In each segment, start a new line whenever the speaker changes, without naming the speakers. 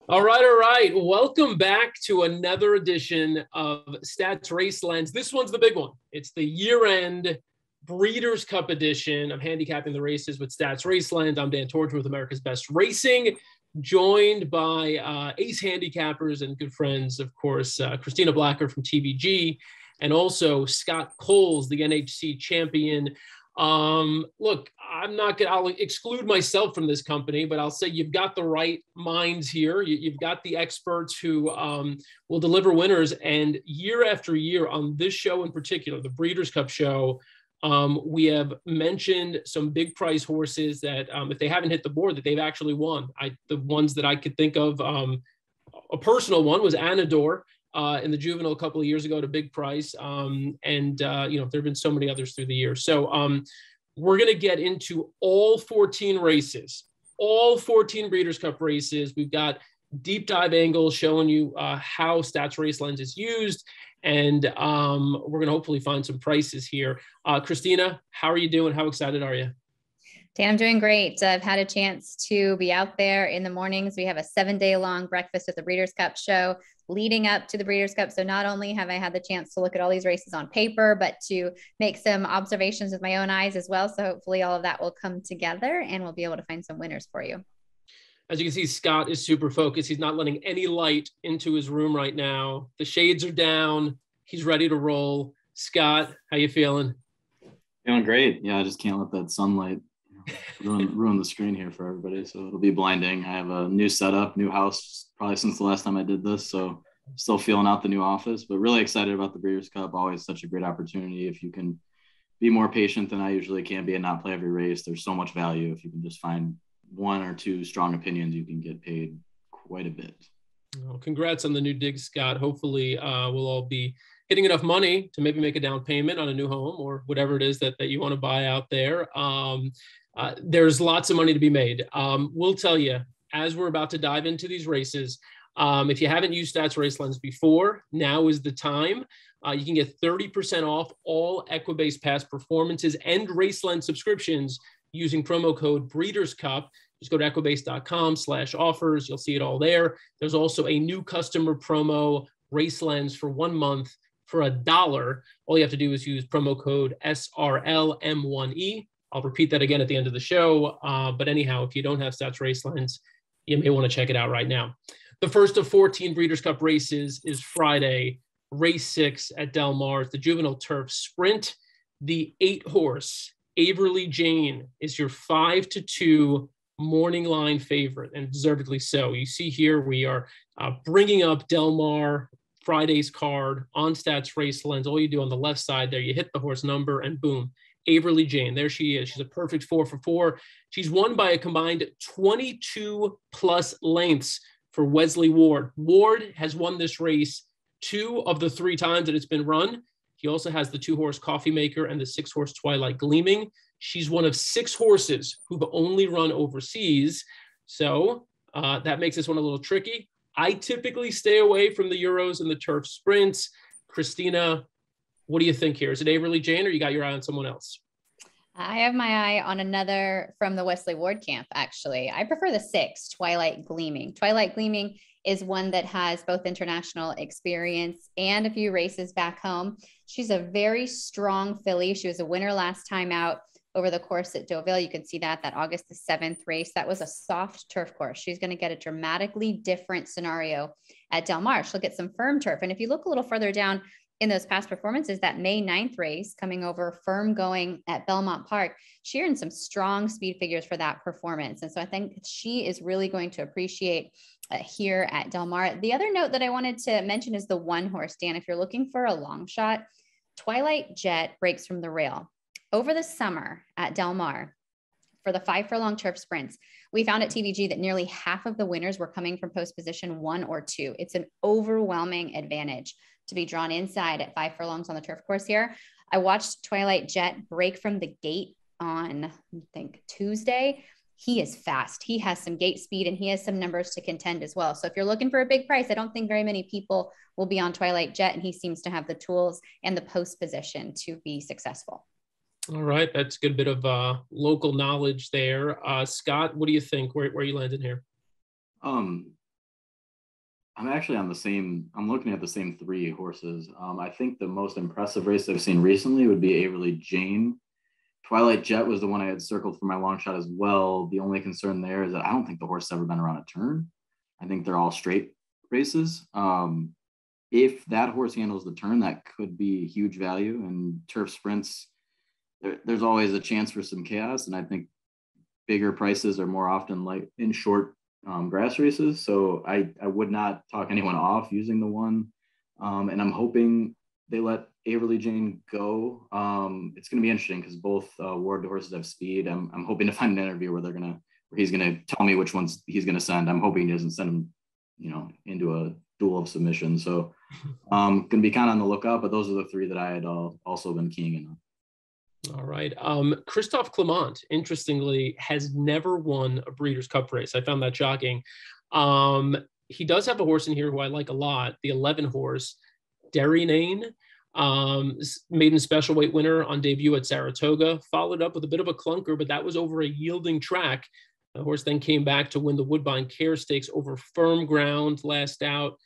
All right, all right. Welcome back to another edition of Stats Race Lens. This one's the big one. It's the year-end Breeders' Cup edition of handicapping the races with Stats Race Lens. I'm Dan Tordjman with America's Best Racing, joined by ace handicappers and good friends, of course, Christina Blacker from TVG, and also Scott Coles, the NHC champion. Look, I'll exclude myself from this company, but I'll say you've got the right minds here. You've got the experts who will deliver winners. And year after year on this show in particular, the Breeders' Cup show, we have mentioned some big price horses that if they haven't hit the board, that they've actually won. The ones that I could think of, a personal one was Anador. In the Juvenile a couple of years ago at a big price. There have been so many others through the years. So we're going to get into all 14 races, all 14 Breeders' Cup races. We've got deep dive angles showing you how Stats Race Lens is used. And we're going to hopefully find some prices here. Christina, how are you doing? How excited are you?
Dan, I'm doing great. I've had a chance to be out there in the mornings. We have a 7-day long breakfast at the Breeders' Cup show leading up to the Breeders' Cup. So not only have I had the chance to look at all these races on paper, but to make some observations with my own eyes as well. So hopefully all of that will come together and we'll be able to find some winners for you.
As you can see, Scott is super focused. He's not letting any light into his room right now. The shades are down. He's ready to roll. Scott, how you feeling?
Feeling great. Yeah, I just can't let that sunlight ruin the screen here for everybody. So it'll be blinding. I have a new setup, new house, probably since the last time I did this. So still feeling out the new office, but really excited about the Breeders' Cup. Always such a great opportunity. If you can be more patient than I usually can be and not play every race, there's so much value. If you can just find one or two strong opinions, you can get paid quite a bit.
Well, congrats on the new dig, Scott. Hopefully we'll all be hitting enough money to maybe make a down payment on a new home or whatever it is that you want to buy out there. There's lots of money to be made. We'll tell you, as we're about to dive into these races, if you haven't used Stats Race Lens before, now is the time. You can get 30% off all Equibase past performances and Race Lens subscriptions using promo code Breeders' Cup. Just go to equibase.com/offers. You'll see it all there. There's also a new customer promo, Race Lens, for 1 month for $1. All you have to do is use promo code SRLM1E. I'll repeat that again at the end of the show. But anyhow, if you don't have Stats Race Lens, you may want to check it out right now. The first of 14 Breeders' Cup races is Friday, race 6 at Del Mar, the Juvenile Turf Sprint. The 8-horse, Averly Jane, is your 5-2 morning line favorite, and deservedly so. You see here we are bringing up Del Mar Friday's card on Stats Race Lens. All you do on the left side there, you hit the horse number and boom, Averly Jane. There she is. She's a perfect 4 for 4. She's won by a combined 22 plus lengths for Wesley Ward. Ward has won this race 2 of the 3 times that it's been run. He also has the 2-horse Coffee Maker and the 6-horse Twilight Gleaming. She's one of 6 horses who've only run overseas. So that makes this one a little tricky. I typically stay away from the Euros and the Turf Sprints. Christina, what do you think here? Is it Averly Jane or you got your eye on someone else?
I have my eye on another from the Wesley Ward camp, actually. I prefer the 6, Twilight Gleaming. Twilight Gleaming is one that has both international experience and a few races back home. She's a very strong filly. She was a winner last time out over the course at Deauville. You can see that August the 7th race. That was a soft turf course. She's going to get a dramatically different scenario at Del Mar. She'll get some firm turf. And if you look a little further down in those past performances, that May 9th race coming over firm going at Belmont Park, she earned some strong speed figures for that performance. And so I think she is really going to appreciate here at Del Mar. The other note that I wanted to mention is the 1-horse, Dan. If you're looking for a long shot, Twilight Jet breaks from the rail. Over the summer at Del Mar, for the 5 furlong turf sprints, we found at TVG that nearly half of the winners were coming from post position 1 or 2. It's an overwhelming advantage to be drawn inside at 5 furlongs on the turf course here. I watched Twilight Jet break from the gate on, I think, Tuesday. He is fast. He has some gate speed and he has some numbers to contend as well. So if you're looking for a big price, I don't think very many people will be on Twilight Jet, and he seems to have the tools and the post position to be successful.
All right. That's a good bit of local knowledge there. Scott, what do you think? Where you landed here?
I'm actually on the same, I'm looking at the same three horses. I think the most impressive race I've seen recently would be Averly Jane. Twilight Jet was the one I had circled for my long shot as well. The only concern there is that I don't think the horse has ever been around a turn. I think they're all straight races. If that horse handles the turn, that could be huge value. And turf sprints, there's always a chance for some chaos. And I think bigger prices are more often like in short grass races. So I would not talk anyone off using the one. And I'm hoping they let Averly Jane go. It's going to be interesting because both Ward horses have speed. I'm hoping to find an interview where he's going to tell me which ones he's going to send. I'm hoping he doesn't send him, into a duel of submission. So going to be kind of on the lookout, but those are the three that I had also been keying in on.
All right. Christophe Clemont, interestingly, has never won a Breeders' Cup race. I found that shocking. He does have a horse in here who I like a lot, the 11 horse, Derrynane, maiden special weight winner on debut at Saratoga, followed up with a bit of a clunker, but that was over a yielding track. The horse then came back to win the Woodbine Care Stakes over firm ground last out,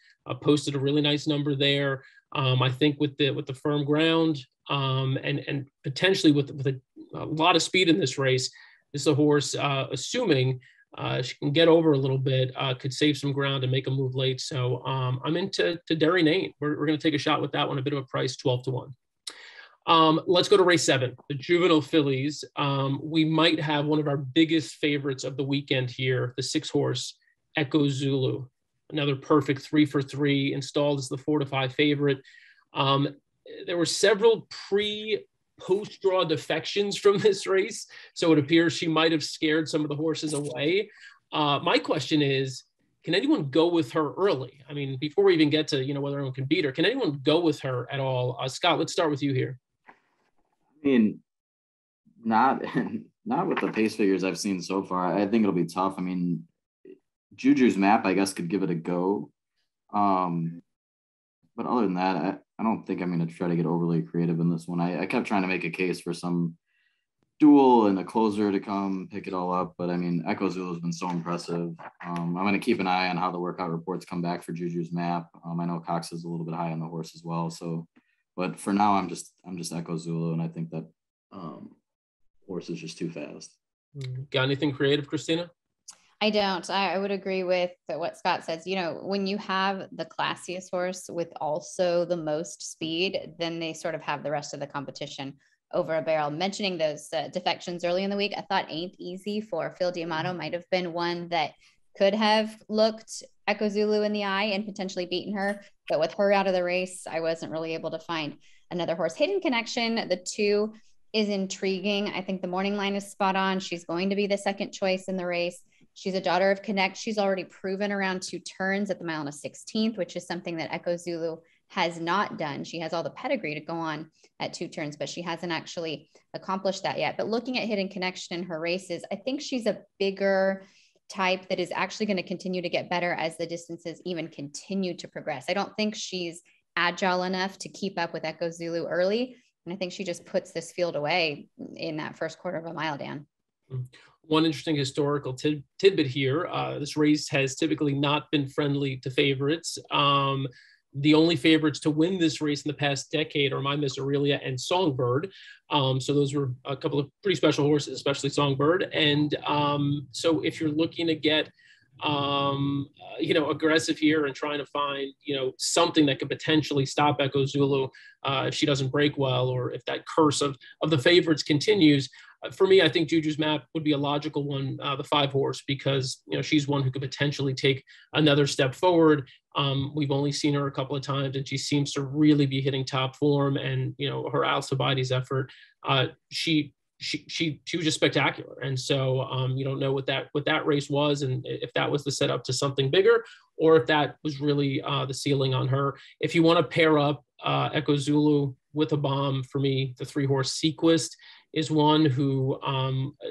posted a really nice number there. I think with the firm ground and potentially with a lot of speed in this race, this is a horse, assuming she can get over a little bit, could save some ground and make a move late. So I'm into Derrynane. We're going to take a shot with that one, a bit of a price, 12-1. Let's go to race 7, the Juvenile Phillies. We might have one of our biggest favorites of the weekend here, the 6 horse Echo Zulu. Another perfect 3 for 3, installed as the 4-5 favorite. There were several post-draw defections from this race, so it appears she might have scared some of the horses away. My question is, can anyone go with her early? I mean, before we even get to whether anyone can beat her, can anyone go with her at all? Scott, let's start with you here.
I mean, not with the pace figures I've seen so far. I think it'll be tough. I mean, Juju's Map, I guess, could give it a go. But other than that, I don't think I'm going to try to get overly creative in this one. I kept trying to make a case for some duel and a closer to come pick it all up. But I mean, Echo Zulu has been so impressive. I'm going to keep an eye on how the workout reports come back for Juju's Map. I know Cox is a little bit high on the horse as well. So, but for now, I'm just Echo Zulu, and I think that horse is just too fast.
Got anything creative, Christina?
I don't. I would agree with what Scott says. When you have the classiest horse with also the most speed, then they sort of have the rest of the competition over a barrel. Mentioning those defections early in the week, I thought Ain't Easy for Phil D'Amato might have been one that could have looked Echo Zulu in the eye and potentially beaten her. But with her out of the race, I wasn't really able to find another horse. Hidden Connection, the 2, is intriguing. I think the morning line is spot on. She's going to be the second choice in the race. She's a daughter of Connect. She's already proven around 2 turns at the mile and a 16th, which is something that Echo Zulu has not done. She has all the pedigree to go on at 2 turns, but she hasn't actually accomplished that yet. But looking at Hidden Connection in her races, I think she's a bigger type that is actually going to continue to get better as the distances even continue to progress. I don't think she's agile enough to keep up with Echo Zulu early. And I think she just puts this field away in that first quarter of a mile, Dan.
One interesting historical tidbit here. This race has typically not been friendly to favorites. The only favorites to win this race in the past decade are My Miss Aurelia and Songbird. So those were a couple of pretty special horses, especially Songbird. And so if you're looking to get, aggressive here and trying to find, something that could potentially stop Echo Zulu if she doesn't break well, or if that curse of the favorites continues, for me, I think Juju's Map would be a logical one, the 5 horse, because, she's one who could potentially take another step forward. We've only seen her a couple of times, and she seems to really be hitting top form. And, her Alcibiades effort, she was just spectacular. And so you don't know what that race was, and if that was the setup to something bigger, or if that was really the ceiling on her. If you want to pair up Echo Zulu with a bomb, for me, the 3 horse Sequest is one who,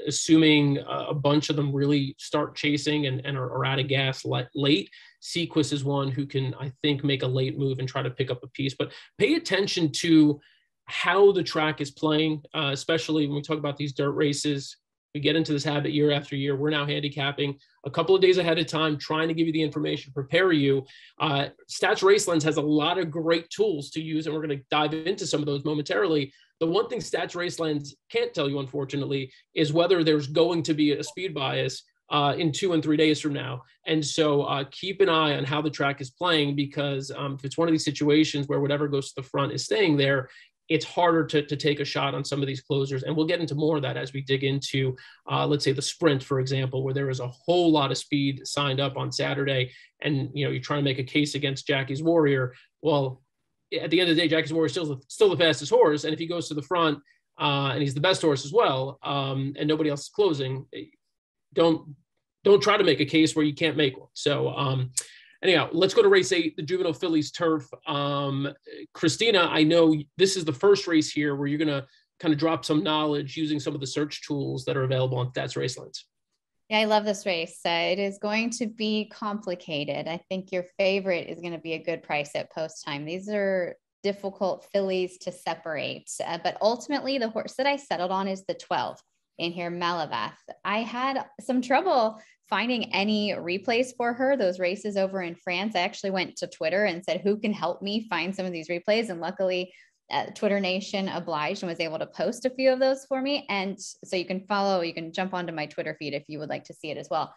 assuming a bunch of them really start chasing and are out of gas late, Sequest is one who can, I think, make a late move and try to pick up a piece. But pay attention to how the track is playing, especially when we talk about these dirt races. We get into this habit year after year. We're now handicapping a couple of days ahead of time, trying to give you the information, prepare you. Stats Racelens has a lot of great tools to use, and we're going to dive into some of those momentarily. The one thing Stats Racelens can't tell you, unfortunately, is whether there's going to be a speed bias in 2 and 3 days from now. And so keep an eye on how the track is playing, because if it's one of these situations where whatever goes to the front is staying there, it's harder to take a shot on some of these closers. And we'll get into more of that as we dig into, let's say, the sprint, for example, where there was a whole lot of speed signed up on Saturday. And, you know, you're trying to make a case against Jackie's Warrior. Well, at the end of the day, Jackie's Warrior is still the fastest horse. And if he goes to the front and he's the best horse as well, and nobody else is closing, don't try to make a case where you can't make one. So, anyhow, let's go to race 8, the Juvenile Phillies Turf. Christina, I know this is the first race here where you're going to kind of drop some knowledge using some of the search tools that are available on Stats Racelens.
Yeah, I love this race. It is going to be complicated. I think your favorite is going to be a good price at post time. These are difficult fillies to separate, but ultimately the horse that I settled on is the 12 in here, Malavath. I had some trouble finding any replays for her, those races over in France. I actually went to Twitter and said, who can help me find some of these replays? And luckily, Twitter Nation obliged and was able to post a few of those for me. And so you can jump onto my Twitter feed if you would like to see it as well.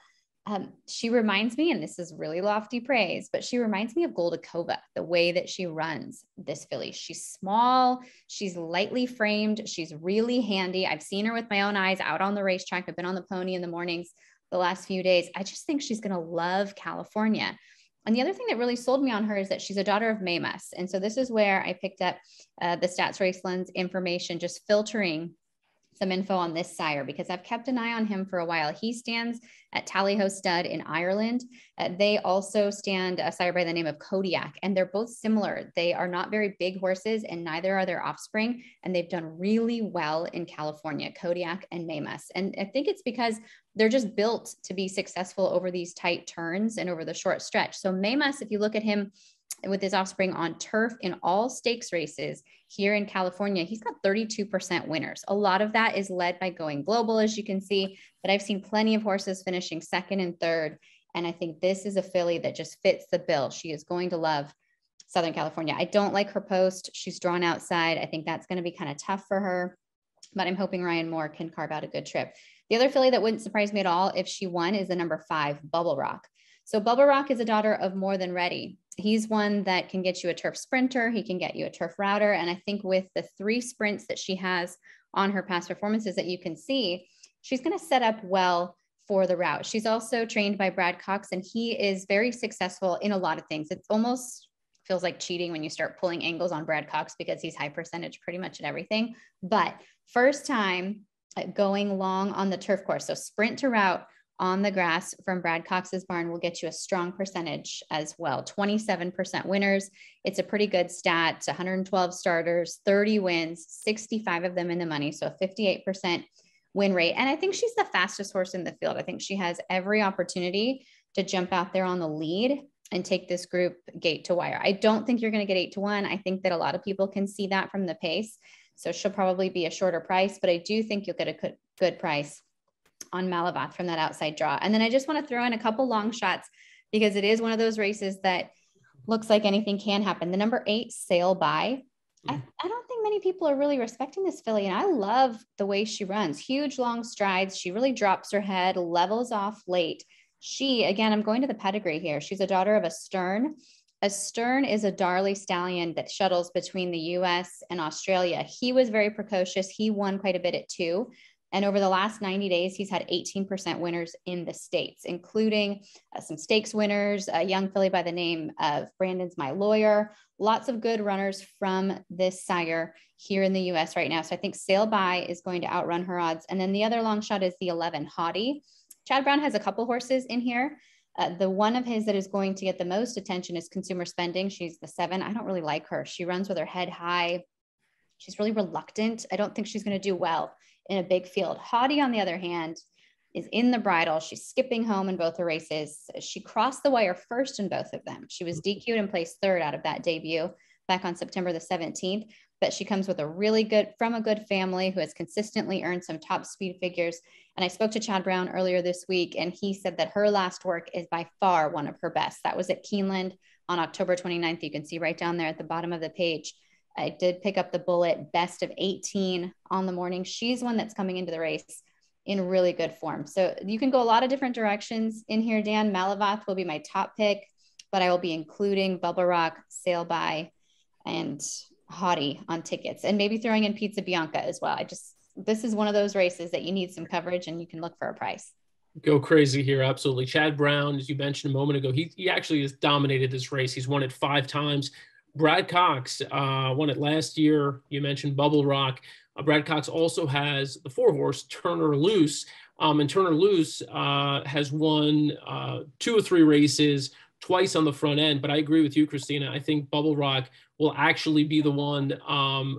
She reminds me, and this is really lofty praise, but she reminds me of Goldakova, the way that she runs this filly. She's small, she's lightly framed, she's really handy. I've seen her with my own eyes out on the racetrack. I've been on the pony in the mornings the last few days. I just think she's going to love California. And the other thing that really sold me on her is that she's a daughter of Maymus. And so this is where I picked up the Stats Racelens information, just filtering some info on this sire, because I've kept an eye on him for a while. He stands at Tally-Ho Stud in Ireland. They also stand a sire by the name of Kodiak, and they're both similar. They are not very big horses, and neither are their offspring, and they've done really well in California, Kodiak and Maymus. And I think it's because they're just built to be successful over these tight turns and over the short stretch. So Maymus, if you look at him with his offspring on turf in all stakes races here in California, he's got 32% winners. A lot of that is led by Going Global, as you can see, but I've seen plenty of horses finishing second and third. And I think this is a filly that just fits the bill. She is going to love Southern California. I don't like her post. She's drawn outside. I think that's going to be kind of tough for her, but I'm hoping Ryan Moore can carve out a good trip. The other filly that wouldn't surprise me at all if she won is the number 5, Bubble Rock. So Bubble Rock is a daughter of More Than Ready. He's one that can get you a turf sprinter. He can get you a turf router. And I think with the 3 sprints that she has on her past performances that you can see, she's going to set up well for the route. She's also trained by Brad Cox, and he is very successful in a lot of things. It almost feels like cheating when you start pulling angles on Brad Cox because he's high percentage pretty much at everything. But first time going long on the turf course. So sprint to route on the grass from Brad Cox's barn will get you a strong percentage as well. 27% winners. It's a pretty good stat. It's 112 starters, 30 wins, 65 of them in the money. So a 58% win rate. And I think she's the fastest horse in the field. I think she has every opportunity to jump out there on the lead and take this group gate to wire. I don't think you're going to get 8-1. I think that a lot of people can see that from the pace. So she'll probably be a shorter price, but I do think you'll get a good price on Malavath from that outside draw. And then I just want to throw in a couple long shots because it is one of those races that looks like anything can happen. The number 8, Sail By. I don't think many people are really respecting this filly, and I love the way she runs. Huge long strides. She really drops her head, levels off late. She, again, I'm going to the pedigree here. She's a daughter of a Stern. A Stern is a Darley stallion that shuttles between the US and Australia. He was very precocious. He won quite a bit at 2. And over the last 90 days, he's had 18% winners in the States, including some stakes winners, a young filly by the name of Brandon's My Lawyer. Lots of good runners from this sire here in the US right now. So I think Sail By is going to outrun her odds. And then the other long shot is the 11, Haughty. Chad Brown has a couple horses in here. The one of his that is going to get the most attention is Consumer Spending. She's the 7. I don't really like her. She runs with her head high. She's really reluctant. I don't think she's going to do well in a big field. Haughty, on the other hand, is in the bridle. She's skipping home in both her races. She crossed the wire first in both of them. She was DQ'd and placed 3rd out of that debut. back on September the 17th. But she comes with from a good family who has consistently earned some top speed figures. And I spoke to Chad Brown earlier this week, and he said that her last work is by far one of her best. That was at Keeneland on October 29th. You can see right down there at the bottom of the page. I did pick up the bullet best of 18 on the morning. She's one that's coming into the race in really good form. So you can go a lot of different directions in here, Dan. Malavath will be my top pick, but I will be including Bubble Rock, Sail By, and Haughty on tickets, and maybe throwing in Pizza Bianca as well. This is one of those races that you need some coverage and you can look for a price.
Go crazy here. Absolutely. Chad Brown, as you mentioned a moment ago, he actually has dominated this race. He's won it 5 times. Brad Cox won it last year. You mentioned Bubble Rock. Brad Cox also has the 4-horse Turner Loose. And Turner Loose has won 2 or 3 races, twice on the front end. But I agree with you, Christina. I think Bubble Rock will actually be the one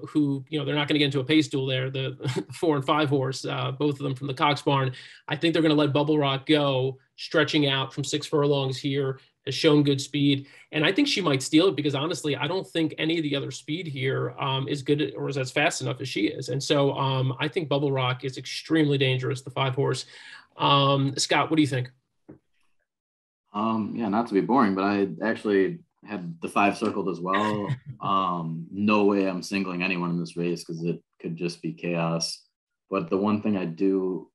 who, they're not going to get into a pace duel there, the 4 and 5 horse, both of them from the Cox barn. I think they're going to let Bubble Rock go, stretching out from 6 furlongs here, has shown good speed. And I think she might steal it because, honestly, I don't think any of the other speed here is good or is as fast enough as she is. And so I think Bubble Rock is extremely dangerous, the 5 horse. Scott, what do you think?
Yeah, not to be boring, but I actually had the 5 circled as well. No way I'm singling anyone in this race because it could just be chaos. But the one thing I do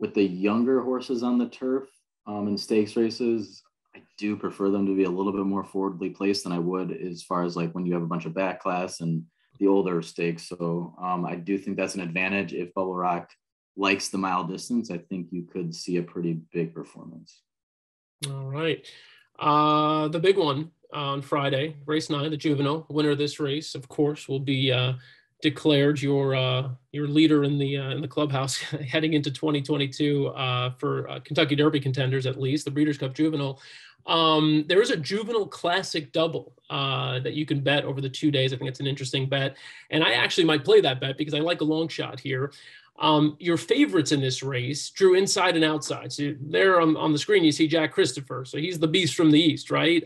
with the younger horses on the turf in stakes races, I do prefer them to be a little bit more forwardly placed than I would as far as like when you have a bunch of back class and the older stakes. So I do think that's an advantage. If Bubble Rock likes the mile distance, I think you could see a pretty big performance.
All right. The big one on Friday, race 9, the Juvenile. Winner of this race, of course, will be declared your leader in the clubhouse heading into 2022 for Kentucky Derby contenders, at least the Breeders' Cup Juvenile. There is a Juvenile Classic double that you can bet over the 2 days. I think it's an interesting bet, and I actually might play that bet because I like a long shot here. Your favorites in this race drew inside and outside. So there on the screen, you see Jack Christopher. So he's the beast from the East, right?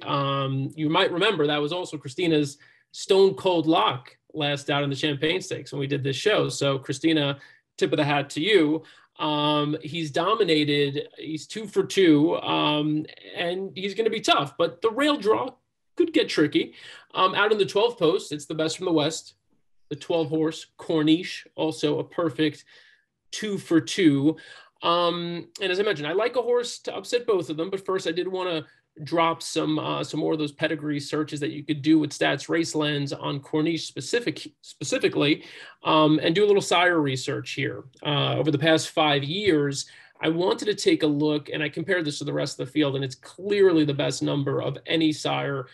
You might remember that was also Christina's stone cold lock last out in the Champagne Stakes when we did this show. So Christina, tip of the hat to you. He's dominated. He's 2 for 2, and he's going to be tough. But the rail draw could get tricky. Out in the 12 post, it's the best from the West. The 12 horse Corniche, also a perfect 2 for 2. And as I mentioned, I like a horse to upset both of them. But first, I did want to drop some more of those pedigree searches that you could do with Stats Race Lens on Corniche specifically, and do a little sire research here. Over the past 5 years, I wanted to take a look, and I compared this to the rest of the field, and it's clearly the best number of any sire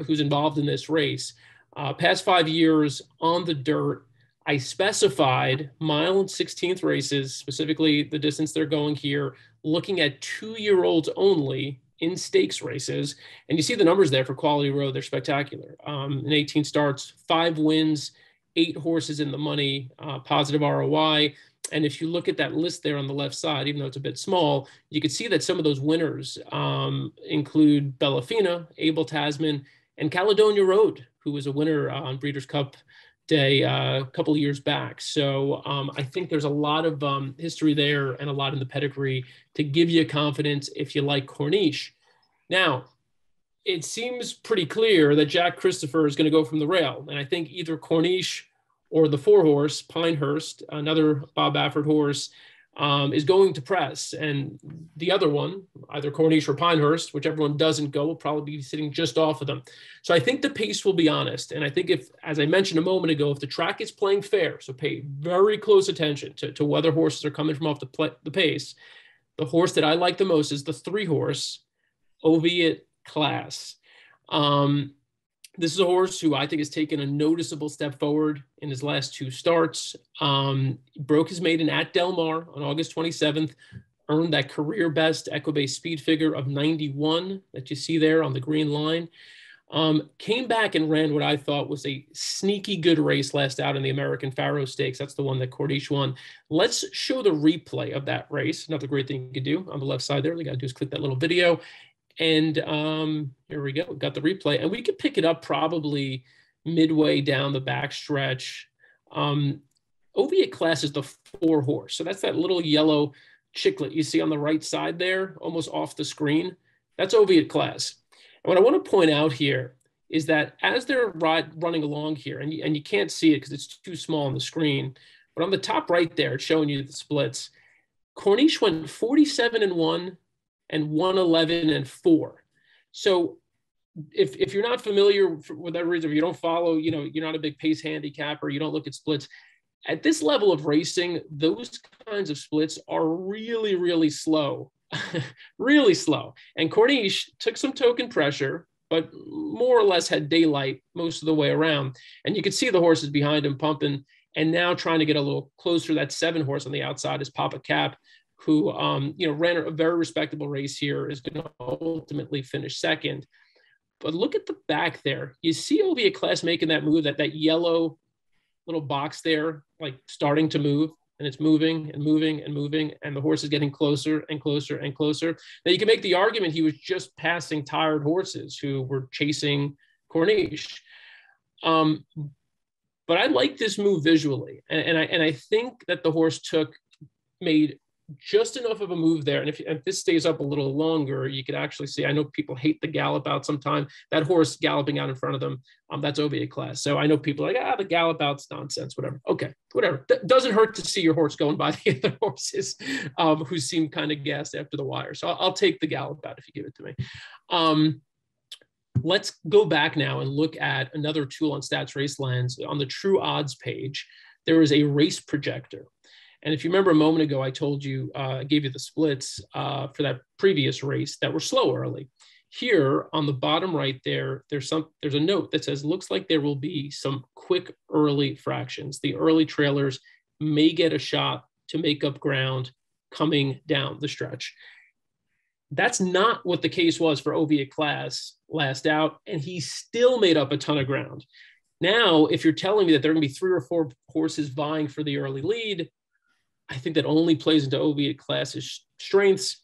who's involved in this race. Past 5 years on the dirt, I specified mile and 16th races, specifically the distance they're going here, looking at 2-year-olds only in stakes races. And you see the numbers there for Quality Road. They're spectacular. In 18 starts, 5 wins, 8 horses in the money, positive ROI. And if you look at that list there on the left side, even though it's a bit small, you can see that some of those winners include Bellafina, Abel Tasman, and Caledonia Road, who was a winner on Breeders' Cup Day a couple of years back. So I think there's a lot of history there and a lot in the pedigree to give you confidence if you like Corniche. Now, it seems pretty clear that Jack Christopher is going to go from the rail. And I think either Corniche or the 4-horse Pinehurst, another Bob Baffert horse, is going to press. And the other one, either Corniche or Pinehurst, whichever one doesn't go, will probably be sitting just off of them. So I think the pace will be honest. And I think if, as I mentioned a moment ago, if the track is playing fair, so pay very close attention to whether horses are coming from off the pace, the horse that I like the most is the 3-horse Oviatt Class. This is a horse who I think has taken a noticeable step forward in his last 2 starts. Broke his maiden at Del Mar on August 27th, earned that career best Equibase speed figure of 91 that you see there on the green line. Came back and ran what I thought was a sneaky good race last out in the American Faro Stakes. That's the one that Corniche won. Let's show the replay of that race. Another great thing you can do on the left side there. All you got to do is click that little video. And here we go. Got the replay, and we could pick it up probably midway down the backstretch. Oviatt Class is the 4 horse. So that's that little yellow chiclet you see on the right side there, almost off the screen. That's Oviatt Class. And what I want to point out here is that as they're running along here, and you can't see it because it's too small on the screen, but on the top right there, it's showing you the splits. Corniche went 47-1 and 111-4. So if you're not familiar for whatever reason, if you don't follow, you're not a big pace handicapper, you don't look at splits. At this level of racing, those kinds of splits are really, really slow, really slow. And Corniche took some token pressure, but more or less had daylight most of the way around. And you could see the horses behind him pumping, and now trying to get a little closer. That 7 horse on the outside is Papa Cap, who, ran a very respectable race here, is going to ultimately finish second. But look at the back there. You see Oviatt Class making that move, that yellow little box there, like starting to move, and it's moving and moving and moving, and the horse is getting closer and closer and closer. Now you can make the argument he was just passing tired horses who were chasing Corniche. But I like this move visually, and I think that the horse made just enough of a move there. And if this stays up a little longer, you could actually see, I know people hate the gallop out sometimes. That horse galloping out in front of them, that's Oviatt Class. So I know people are like, the gallop out's nonsense, whatever. Okay, whatever. Doesn't hurt to see your horse going by the other horses who seem kind of gassed after the wire. So I'll take the gallop out if you give it to me. Let's go back now and look at another tool on Stats Race Lens. On the True Odds page, there is a race projector. And if you remember a moment ago, I told you, I gave you the splits for that previous race that were slow early. Here on the bottom right there, there's a note that says, looks like there will be some quick early fractions. The early trailers may get a shot to make up ground coming down the stretch. That's not what the case was for Oviatt Class last out, and he still made up a ton of ground. Now, if you're telling me that there are going to be 3 or 4 horses vying for the early lead, I think that only plays into Oviatt Class's strengths.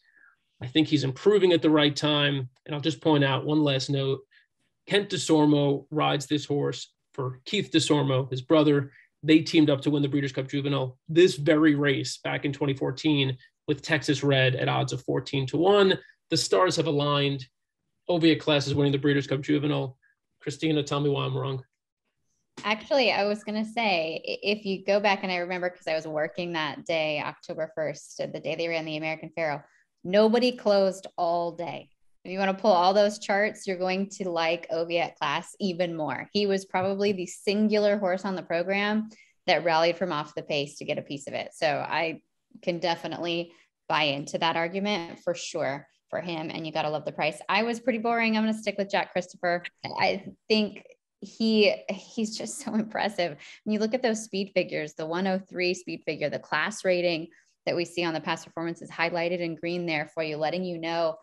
I think he's improving at the right time. And I'll just point out one last note. Kent DeSormo rides this horse for Keith DeSormo, his brother. They teamed up to win the Breeders' Cup Juvenile this very race back in 2014 with Texas Red at odds of 14-1. The stars have aligned. Oviatt Class is winning the Breeders' Cup Juvenile. Christina, tell me why I'm wrong.
Actually, I was going to say, if you go back, and I remember because I was working that day, October 1st, the day they ran the American Pharoah, nobody closed all day. If you want to pull all those charts, you're going to like Oviatt Class even more. He was probably the singular horse on the program that rallied from off the pace to get a piece of it. So I can definitely buy into that argument for sure for him. And you got to love the price. I was pretty boring. I'm going to stick with Jack Christopher. I think he's just so impressive. When you look at those speed figures, the 103 speed figure, the class rating that we see on the past performance is highlighted in green there for you, letting you know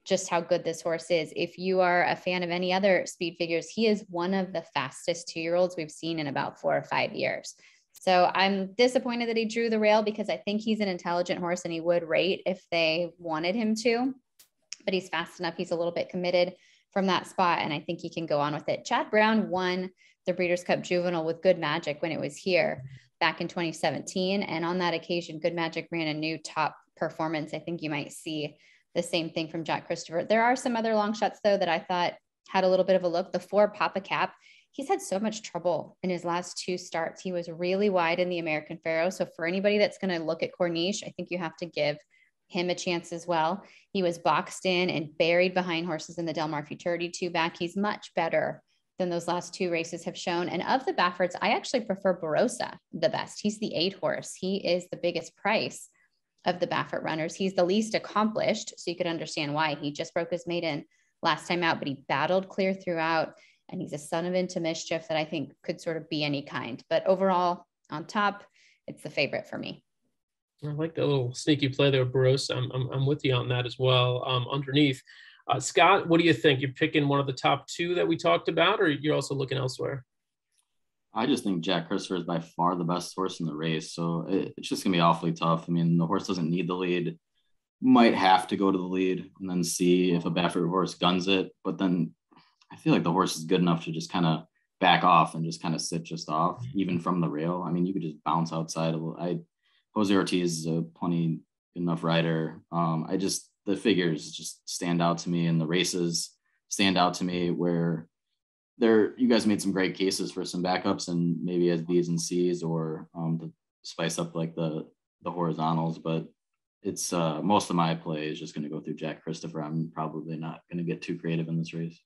just how good this horse is. If you are a fan of any other speed figures, he is one of the fastest 2-year-olds we've seen in about 4 or 5 years. So I'm disappointed that he drew the rail because I think he's an intelligent horse and he would rate if they wanted him to, but he's fast enough. He's a little bit committed from that spot, and I think he can go on with it. Chad Brown won the Breeders' Cup Juvenile with Good Magic when it was here back in 2017, and on that occasion, Good Magic ran a new top performance. I think you might see the same thing from Jack Christopher. There are some other long shots, though, that I thought had a little bit of a look. The 4 Papa Cap, he's had so much trouble in his last 2 starts. He was really wide in the American Pharoah, so for anybody that's going to look at Corniche, I think you have to give him a chance as well. He was boxed in and buried behind horses in the Del Mar Futurity 2-back. He's much better than those last 2 races have shown. And of the Baffords, I actually prefer Barossa the best. He's the 8 horse. He is the biggest price of the Baffert runners. He's the least accomplished, so you could understand why. He just broke his maiden last time out, but he battled clear throughout, and he's a son of Into Mischief that I think could sort of be any kind. But overall, on top, it's the favorite for me.
I like that little sneaky play there, Bruce. I'm with you on that as well. Underneath, Scott, what do you think? You're picking one of the top 2 that we talked about, or you're also looking elsewhere?
I just think Jack Christopher is by far the best horse in the race, so it's just gonna be awfully tough. I mean, the horse doesn't need the lead. might have to go to the lead and then see if a bad favorite horse guns it. But then I feel like the horse is good enough to just kind of back off and just kind of sit just off, even from the rail. I mean, you could just bounce outside a little. Jose Ortiz is a plenty enough rider. The figures just stand out to me, and the races stand out to me where you guys made some great cases for some backups and maybe as B's and C's or to spice up like the horizontals, but it's most of my play is just going to go through Jack Christopher. I'm probably not going to get too creative in this race.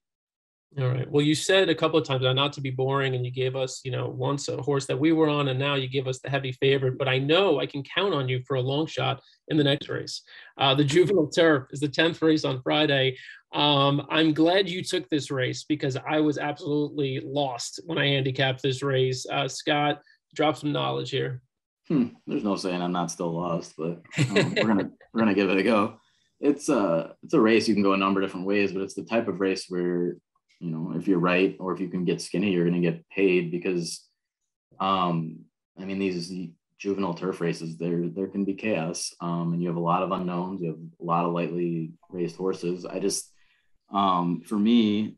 All right. Well, you said a couple of times, not to be boring, and you gave us, once a horse that we were on, and now you give us the heavy favorite, but I know I can count on you for a long shot in the next race. The Juvenile Turf is the 10th race on Friday. I'm glad you took this race because I was absolutely lost when I handicapped this race. Scott, drop some knowledge here.
There's no saying I'm not still lost, but we're gonna give it a go. It's a race you can go a number of different ways, but it's the type of race where, if you're right or if you can get skinny, you're going to get paid because, these juvenile turf races, there can be chaos, and you have a lot of unknowns. You have a lot of lightly raced horses. For me,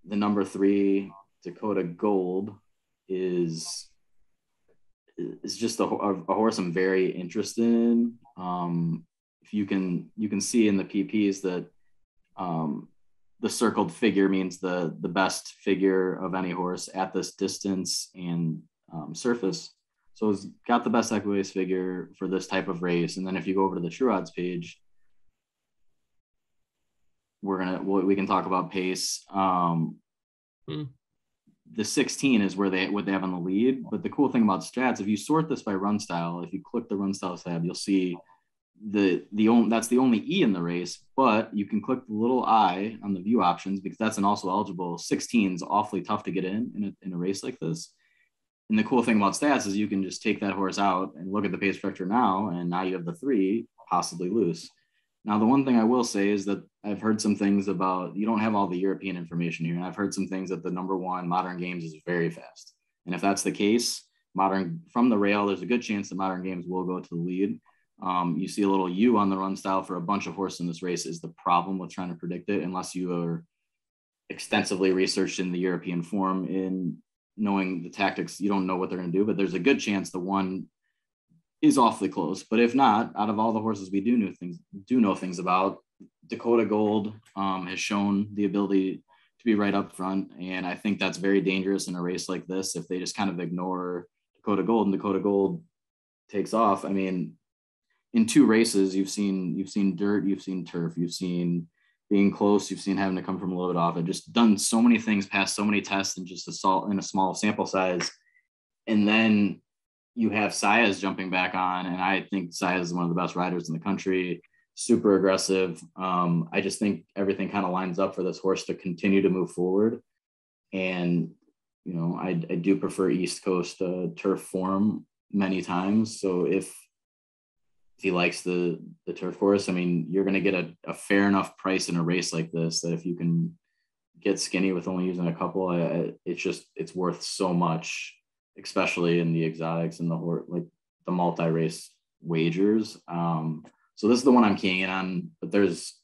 the number 3 Dakota Gold is just a horse I'm very interested in. If you can see in the PPs that the circled figure means the best figure of any horse at this distance and surface. So it's got the best equipoise figure for this type of race. And then if you go over to the True Odds page, we can talk about pace. The 16 is what they have on the lead. But the cool thing about stats, if you sort this by run style, if you click the run style tab, you'll see that's the only E in the race, but you can click the little I on the view options because that's an also eligible. 16 is awfully tough to get in a race like this. And the cool thing about stats is you can just take that horse out and look at the pace structure now, and now you have the 3 possibly loose. Now, the one thing I will say is that I've heard some things about, you don't have all the European information here, and I've heard some things that the number 1 Modern Games is very fast. And if that's the case, from the rail, there's a good chance that Modern Games will go to the lead. You see a little U on the run style for a bunch of horses in this race is the problem with trying to predict it, unless you are extensively researched in the European form in knowing the tactics. You don't know what they're going to do, but there's a good chance the 1 is awfully close. But if not, out of all the horses we do know things about, Dakota Gold has shown the ability to be right up front. And I think that's very dangerous in a race like this. If they just kind of ignore Dakota Gold and Dakota Gold takes off. In 2 races, you've seen dirt, you've seen turf, you've seen being close, you've seen having to come from a little bit off. It just done so many things, passed so many tests in just in a small sample size. And then you have Saez jumping back on, and I think Saez is one of the best riders in the country, super aggressive. I just think everything kind of lines up for this horse to continue to move forward. And, I do prefer East Coast turf form many times. So if he likes the turf course, you're going to get a fair enough price in a race like this that if you can get skinny with only using a couple, it's worth so much, especially in the exotics and the multi-race wagers. So this is the one I'm keying in on, but there's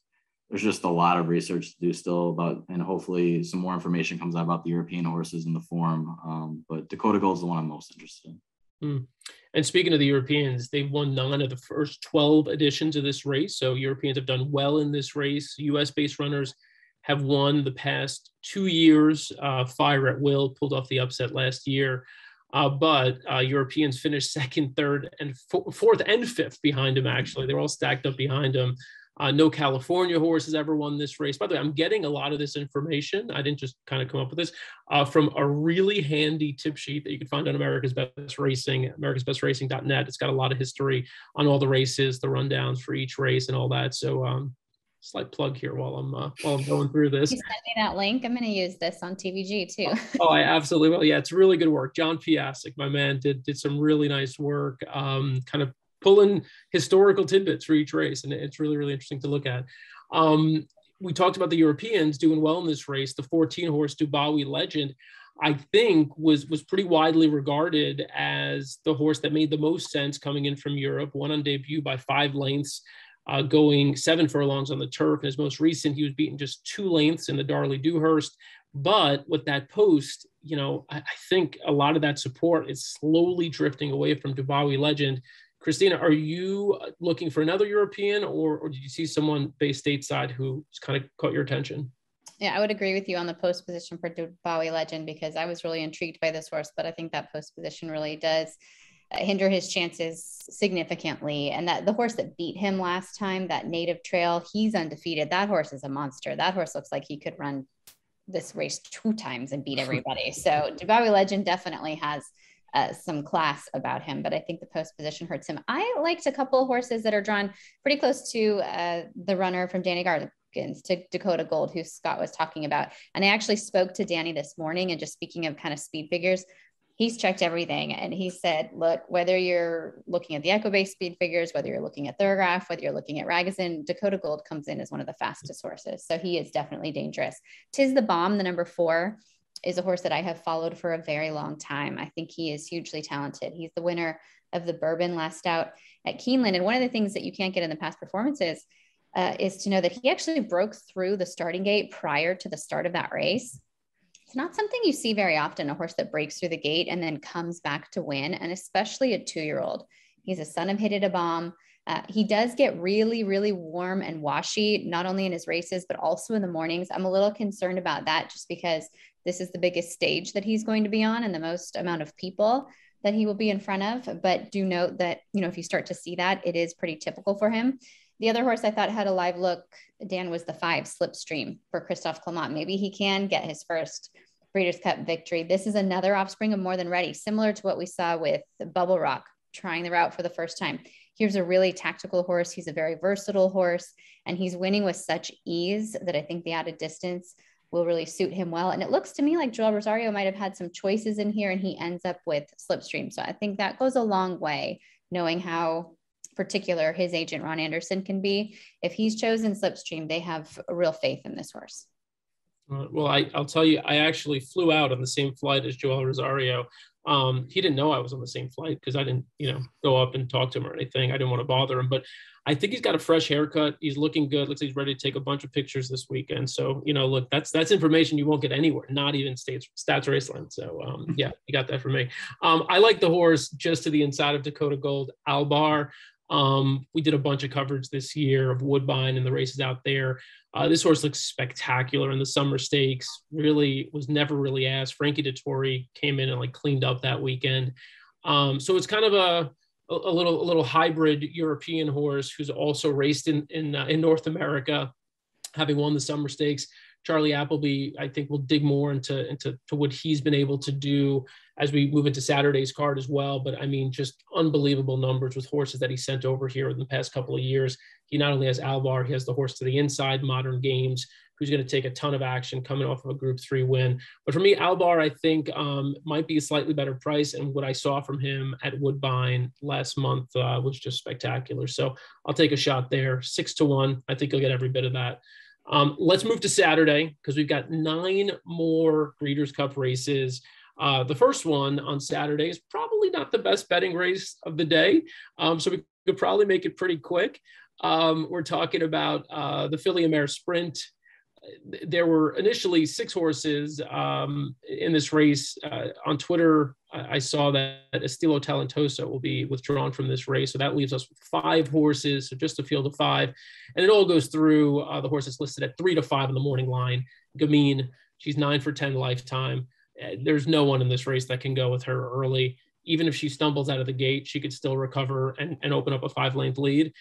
just a lot of research to do still about, and hopefully some more information comes out about the European horses in the form. But Dakota Gold is the one I'm most interested in.
And speaking of the Europeans, they've won 9 of the first 12 editions of this race. So Europeans have done well in this race. US-based runners have won the past 2 years. Fire at Will pulled off the upset last year. But Europeans finished 2nd, 3rd, and 4th and 5th behind him, actually. They're all stacked up behind him. No California horse has ever won this race. By the way, I'm getting a lot of this information. I didn't just kind of come up with this from a really handy tip sheet that you can find on America's Best Racing, americasbestracing.net. It's got a lot of history on all the races, the rundowns for each race and all that. So slight plug here while I'm going through this.
You sent me that link. I'm going to use this on TVG too.
Oh, I absolutely will. Yeah, it's really good work. John Piasek, my man, did some really nice work, kind of pulling historical tidbits for each race. And it's really, really interesting to look at. We talked about the Europeans doing well in this race. The 14-horse Dubawi Legend, I think, was pretty widely regarded as the horse that made the most sense coming in from Europe, won on debut by 5 lengths. going 7 furlongs on the turf. In his most recent, he was beaten just 2 lengths in the Darley Dewhurst. But with that post, I think a lot of that support is slowly drifting away from Dubawi Legend. Christina, are you looking for another European, or did you see someone based stateside who's kind of caught your attention?
Yeah, I would agree with you on the post position for Dubawi Legend, because I was really intrigued by this horse, but I think that post position really does hinder his chances significantly. And that the horse that beat him last time, that Native Trail, he's undefeated. That horse is a monster. That horse looks like he could run this race 2 times and beat everybody. So Dubawi Legend definitely has some class about him, but I think the post position hurts him. I liked a couple of horses that are drawn pretty close to the runner from Danny Gargan's, to Dakota Gold, who Scott was talking about. And I actually spoke to Danny this morning, and just speaking of kind of speed figures, he's checked everything. And he said, look, whether you're looking at the Equibase speed figures, whether you're looking at Thorograph, whether you're looking at Ragozin, Dakota Gold comes in as one of the fastest horses. So he is definitely dangerous. Tis the Bomb, the number 4, is a horse that I have followed for a very long time. I think he is hugely talented. He's the winner of the Bourbon last out at Keeneland. And one of the things that you can't get in the past performances is to know that he actually broke through the starting gate prior to the start of that race. It's not something you see very often, a horse that breaks through the gate and then comes back to win, and especially a 2-year-old. He's a son of Hit a Bomb. He does get really, really warm and washy, not only in his races, but also in the mornings. I'm a little concerned about that, just because this is the biggest stage that he's going to be on and the most amount of people that he will be in front of. But do note that, if you start to see that, it is pretty typical for him. The other horse I thought had a live look, Dan, was the 5 Slipstream for Christophe Clemont. Maybe he can get his first Breeders' Cup victory. This is another offspring of More Than Ready, similar to what we saw with Bubble Rock trying the route for the first time. Here's a really tactical horse. He's a very versatile horse, and he's winning with such ease that I think the added distance will really suit him well. And it looks to me like Joel Rosario might have had some choices in here, and he ends up with Slipstream. So I think that goes a long way, knowing how particular his agent Ron Anderson can be. If he's chosen Slipstream, they have a real faith in this horse.
Well, I'll tell you, I actually flew out on the same flight as Joel Rosario. He didn't know I was on the same flight because I didn't, go up and talk to him or anything. I didn't want to bother him, but I think he's got a fresh haircut. He's looking good. Looks like he's ready to take a bunch of pictures this weekend. So, look, that's information you won't get anywhere, not even Stats Raceland. So, yeah, you got that from me. I like the horse just to the inside of Dakota Gold, Albar. We did a bunch of coverage this year of Woodbine and the races out there. This horse looks spectacular in the summer stakes. Really was never really asked. Frankie Dettori came in and cleaned up that weekend. So it's kind of a little hybrid European horse who's also raced in North America, having won the summer stakes. Charlie Appleby, I think, will dig more into what he's been able to do as we move into Saturday's card as well. But I mean, just unbelievable numbers with horses that he sent over here in the past couple of years. He not only has Alvar, he has the horse to the inside, Modern Games, who's going to take a ton of action coming off of a Group 3 win. But for me, Alvar, I think, might be a slightly better price. And what I saw from him at Woodbine last month was just spectacular. So I'll take a shot there. 6-1. I think he'll get every bit of that. Let's move to Saturday, because we've got 9 more Breeders' Cup races. The first one on Saturday is probably not the best betting race of the day, so we could probably make it pretty quick. We're talking about the Philly Amer Sprint. There were initially 6 horses in this race. On Twitter, I saw that Estilo Talentoso will be withdrawn from this race. So that leaves us with 5 horses, so just a field of 5. And it all goes through the horses listed at 3 to 5 in the morning line. Gamine, she's 9 for 10 lifetime. There's no one in this race that can go with her early. Even if she stumbles out of the gate, she could still recover and open up a 5-length lead.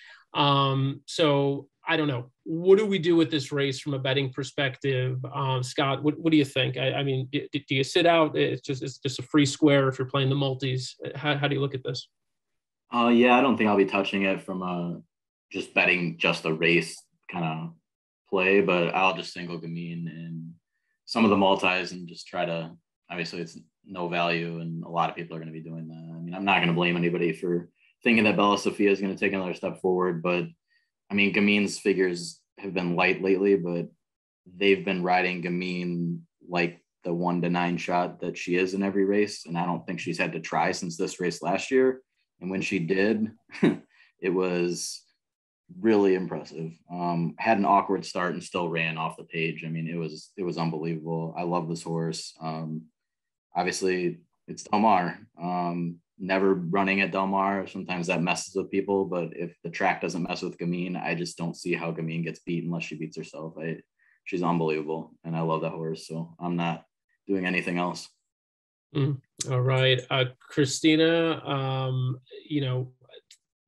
So I don't know. What do we do with this race from a betting perspective? Scott, what do you think? I mean, do you sit out? It's just a free square if you're playing the multis. How do you look at this?
Yeah, I don't think I'll be touching it from just betting just the race kind of play, but I'll just single Gamine in some of the multis and just try to, obviously it's no value and a lot of people are going to be doing that. I mean, I'm not going to blame anybody for thinking that Bella Sophia is going to take another step forward, but I mean, Gamine's figures have been light lately, but they've been riding Gamine like the 1 to 9 shot that she is in every race. And I don't think she's had to try since this race last year. And when she did, it was really impressive. Had an awkward start and still ran off the page. I mean, it was unbelievable. I love this horse. Obviously it's Del Mar. Never running at Del Mar. Sometimes that messes with people, but if the track doesn't mess with Gamine, I just don't see how Gamine gets beat unless she beats herself. She's unbelievable, and I love that horse. So I'm not doing anything else.
All right. Christina,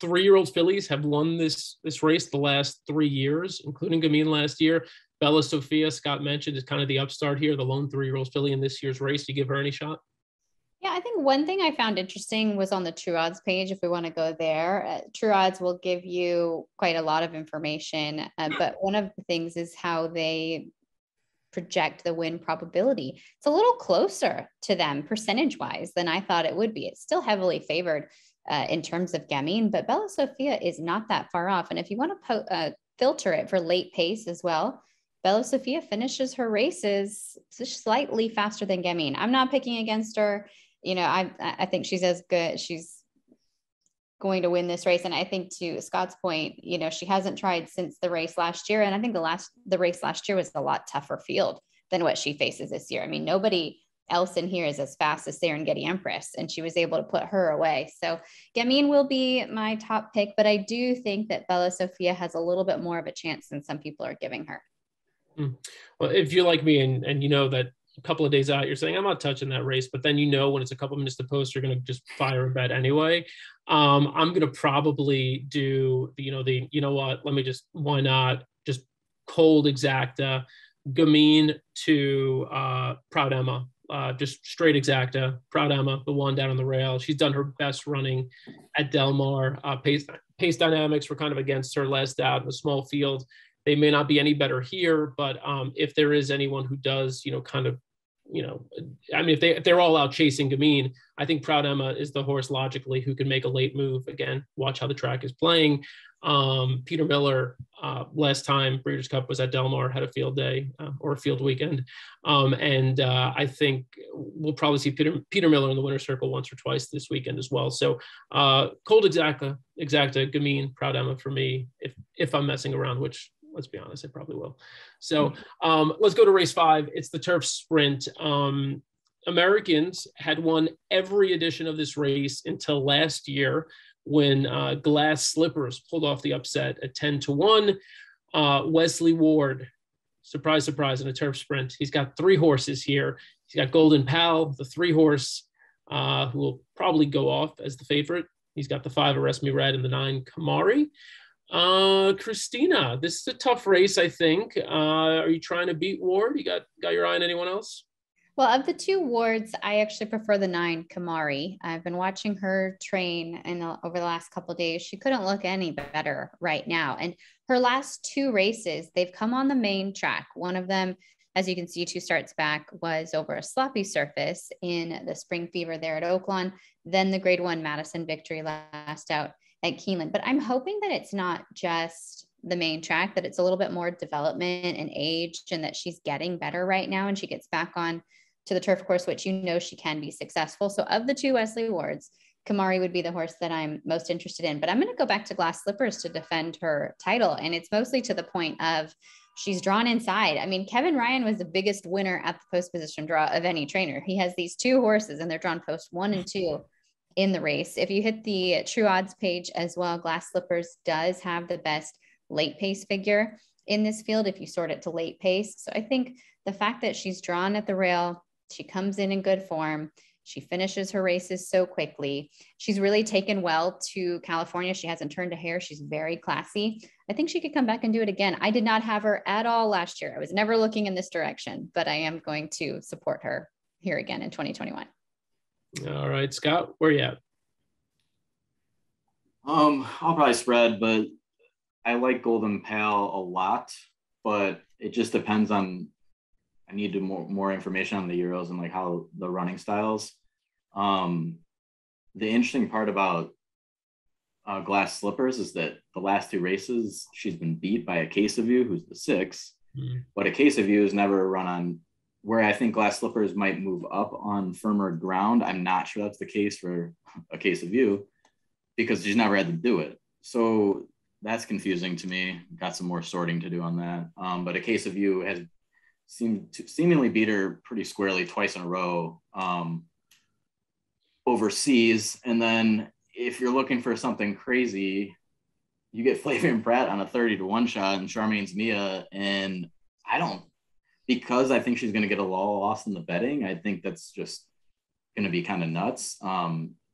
3-year-old fillies have won this race the last 3 years, including Gamine last year. Bella Sophia, Scott mentioned, is kind of the upstart here, the lone 3-year-old filly in this year's race. Do you give her any shot?
Yeah, I think one thing I found interesting was on the True Odds page, if we want to go there. True Odds will give you quite a lot of information, but one of the things is how they project the win probability. It's a little closer to them percentage-wise than I thought it would be. It's still heavily favored in terms of Gamine, but Bella Sophia is not that far off. And if you want to filter it for late pace as well, Bella Sophia finishes her races slightly faster than Gamine. I'm not picking against her. I think she's as good. She's going to win this race. And I think, to Scott's point, she hasn't tried since the race last year. And I think the race last year was a lot tougher field than what she faces this year. I mean, nobody else in here is as fast as Serengeti Empress, and she was able to put her away. So Gamine will be my top pick, but I do think that Bella Sophia has a little bit more of a chance than some people are giving her.
Well, if you're like me and you know that a couple of days out, you're saying, I'm not touching that race, but then when it's a couple minutes to post, you're going to just fire a bet anyway. I'm going to probably do why not just cold exacta, Gamine to Proud Emma, just straight exacta, Proud Emma, the one down on the rail. She's done her best running at Del Mar. Pace dynamics were kind of against her last out in a small field. They may not be any better here, but if there is anyone who does, if they're all out chasing Gamine, I think Proud Emma is the horse logically who can make a late move. Again, watch how the track is playing. Peter Miller, last time Breeders' Cup was at Del Mar, had a field day or a field weekend. I think we'll probably see Peter Miller in the winner's circle once or twice this weekend as well. So cold exacta, Gamine, Proud Emma for me, if I'm messing around, which, let's be honest, I probably will. So let's go to race 5. It's the Turf Sprint. Americans had won every edition of this race until last year when Glass Slippers pulled off the upset at 10-1. Wesley Ward, surprise, surprise, in a Turf Sprint. He's got 3 horses here. He's got Golden Pal, the 3-horse, who will probably go off as the favorite. He's got the 5 Arrest Me Red and the 9 Kamari. Christina, this is a tough race, I think. Are you trying to beat Ward? You got your eye on anyone else?
Well, of the 2 Wards, I actually prefer the 9 Kamari. I've been watching her train over the last couple of days. She couldn't look any better right now. And her last 2 races, they've come on the main track. One of them, as you can see, 2 starts back, was over a sloppy surface in the Spring Fever there at Oaklawn. Then the Grade 1 Madison victory last out at Keeneland. But I'm hoping that it's not just the main track, that it's a little bit more development and age, and that she's getting better right now and she gets back on to the turf course, which she can be successful. So of the 2 Wesley Wards, Kamari would be the horse that I'm most interested in. But I'm going to go back to Glass Slippers to defend her title. And it's mostly to the point of she's drawn inside. I mean, Kevin Ryan was the biggest winner at the post position draw of any trainer. He has these 2 horses and they're drawn post 1 and 2 in the race. If you hit the True Odds page as well, Glass Slippers does have the best late pace figure in this field if you sort it to late pace. So I think the fact that she's drawn at the rail, she comes in good form, she finishes her races so quickly, she's really taken well to California. She hasn't turned a hair. She's very classy. I think she could come back and do it again. I did not have her at all last year. I was never looking in this direction, but I am going to support her here again in 2021.
All right, Scott, where are you at?
I'll probably spread, but I like Golden Pal a lot, but it just depends on, I need more information on the Euros and like how the running styles. The interesting part about Glass Slippers is that the last 2 races, she's been beat by a Case of You, who's the 6, but a Case of You has never run on where I think Glass Slippers might move up on firmer ground. I'm not sure that's the case for a Case of You because she's never had to do it. So that's confusing to me. Got some more sorting to do on that. But A Case of You has seemed to seemingly beat her pretty squarely twice in a row overseas. And then if you're looking for something crazy, you get Flavian Pratt on a 30-1 shot and Charmaine's Mia. And because I think she's going to get a loss in the betting, I think that's just going to be kind of nuts.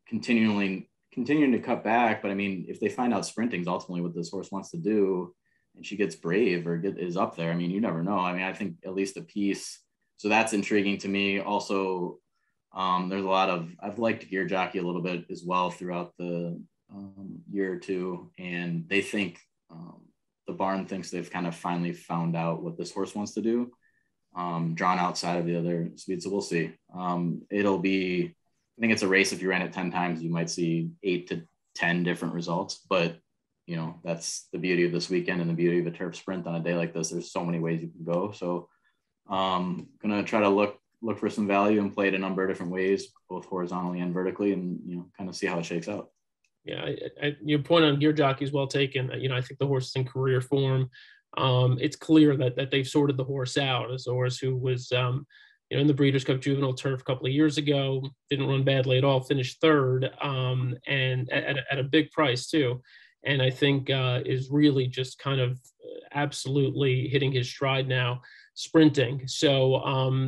Continuing to cut back. But I mean, if they find out sprinting is ultimately what this horse wants to do, and she gets brave or is up there, I mean, you never know. I mean, I think at least a piece. So that's intriguing to me. Also, there's a lot of, I've liked Gear Jockey a little bit as well throughout the year or two. And they think, the barn thinks they've kind of finally found out what this horse wants to do, drawn outside of the other speed. So we'll see. I think it's a race. If you ran it 10 times, you might see 8 to 10 different results, but that's the beauty of this weekend and the beauty of a turf sprint on a day like this. There's so many ways you can go. So going to try to look for some value and play it a number of different ways, both horizontally and vertically, and, kind of see how it shakes out.
Yeah. Your point on Gear Jockey is well taken. I think the horse is in career form. It's clear that they've sorted the horse out as a horse who was, in the Breeders' Cup Juvenile Turf a couple of years ago, didn't run badly at all, finished third, and at a big price too. And I think is really just kind of absolutely hitting his stride now, sprinting. So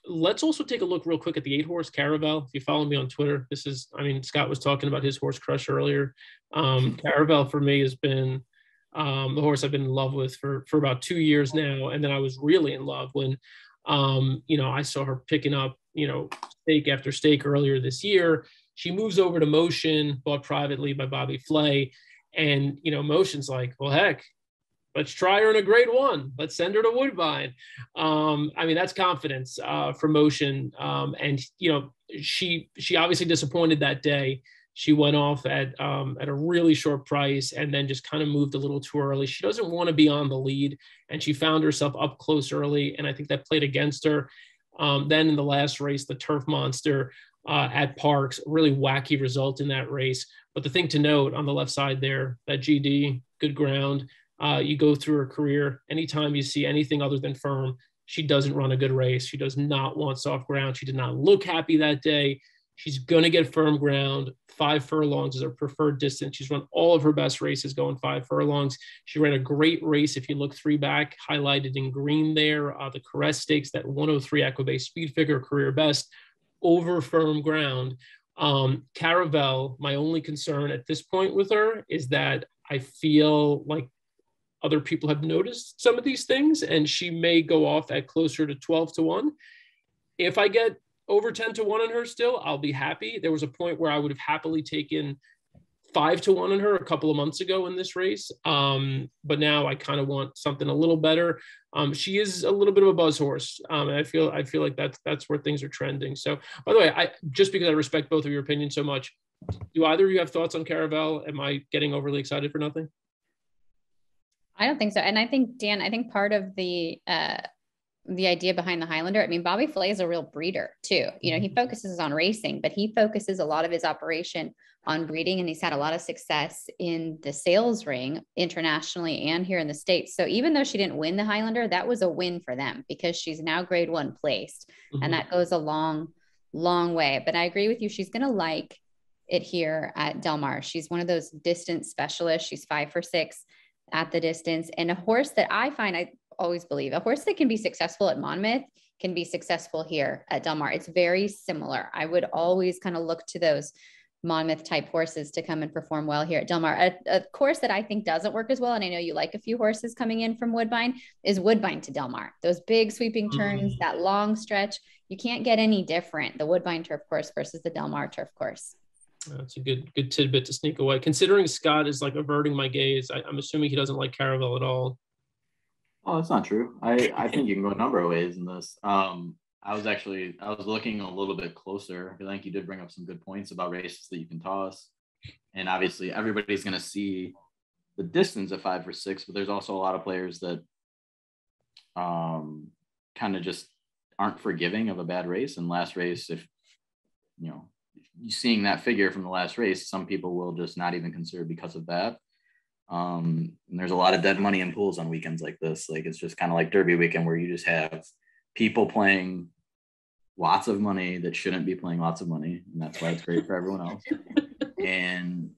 let's also take a look real quick at the 8-horse Caravel. If you follow me on Twitter, Scott was talking about his horse crush earlier. Caravel for me has been the horse I've been in love with for about 2 years now. And then I was really in love when I saw her picking up, stake after stake earlier this year. She moves over to Motion, bought privately by Bobby Flay. And, Motion's like, well, heck, let's try her in a grade 1. Let's send her to Woodbine. That's confidence for Motion. And, she obviously disappointed that day. She went off at a really short price and then just kind of moved a little too early. She doesn't want to be on the lead, and she found herself up close early, and I think that played against her. Then in the last race, the Turf Monster at Parks, a really wacky result in that race. But the thing to note on the left side there, that GD, good ground. You go through her career, anytime you see anything other than firm, she doesn't run a good race. She does not want soft ground. She did not look happy that day. She's going to get firm ground. 5 furlongs is her preferred distance. She's run all of her best races going 5 furlongs. She ran a great race. If you look 3 back, highlighted in green there, the Caress Stakes, that 103 Equibase speed figure, career best, over firm ground. Caravel, my only concern at this point with her is that I feel like other people have noticed some of these things, and she may go off at closer to 12-1. If I get over 10-1 on her still, I'll be happy. There was a point where I would have happily taken 5-1 on her a couple of months ago in this race. But now I kind of want something a little better. She is a little bit of a buzz horse. And I feel like that's where things are trending. So, by the way, just because I respect both of your opinions so much, do either of you have thoughts on Caravel? Am I getting overly excited for nothing?
I don't think so. And I think, Dan, part of the idea behind the Highlander, Bobby Flay is a real breeder too. He focuses on racing, but he focuses a lot of his operation on breeding, and he's had a lot of success in the sales ring internationally and here in the States. So even though she didn't win the Highlander, that was a win for them because she's now grade 1 placed. Mm-hmm. And that goes a long, long way. But I agree with you. She's going to like it here at Del Mar. She's one of those distance specialists. She's 5 for 6 at the distance, and a horse that I always believe a horse that can be successful at Monmouth can be successful here at Del Mar. It's very similar. I would always kind of look to those Monmouth type horses to come and perform well here at Del Mar. A course that I think doesn't work as well, and I know you like a few horses coming in from Woodbine, is Woodbine to Del Mar. Those big sweeping turns, that long stretch, you can't get any different, the Woodbine turf course versus the Del Mar turf course.
That's a good tidbit to sneak away. Considering Scott is like averting my gaze, I'm assuming he doesn't like Caravel at all.
Oh, that's not true. I think you can go a number of ways in this. I was looking a little bit closer. I think you did bring up some good points about races that you can toss. And obviously everybody's going to see the distance at 5 for 6, but there's also a lot of players that kind of just aren't forgiving of a bad race. And last race, if seeing that figure from the last race, some people will just not even consider because of that. And there's a lot of dead money in pools on weekends like this. Like, it's just kind of like Derby weekend where you just have people playing lots of money that shouldn't be playing lots of money. And that's why it's great for everyone else. And,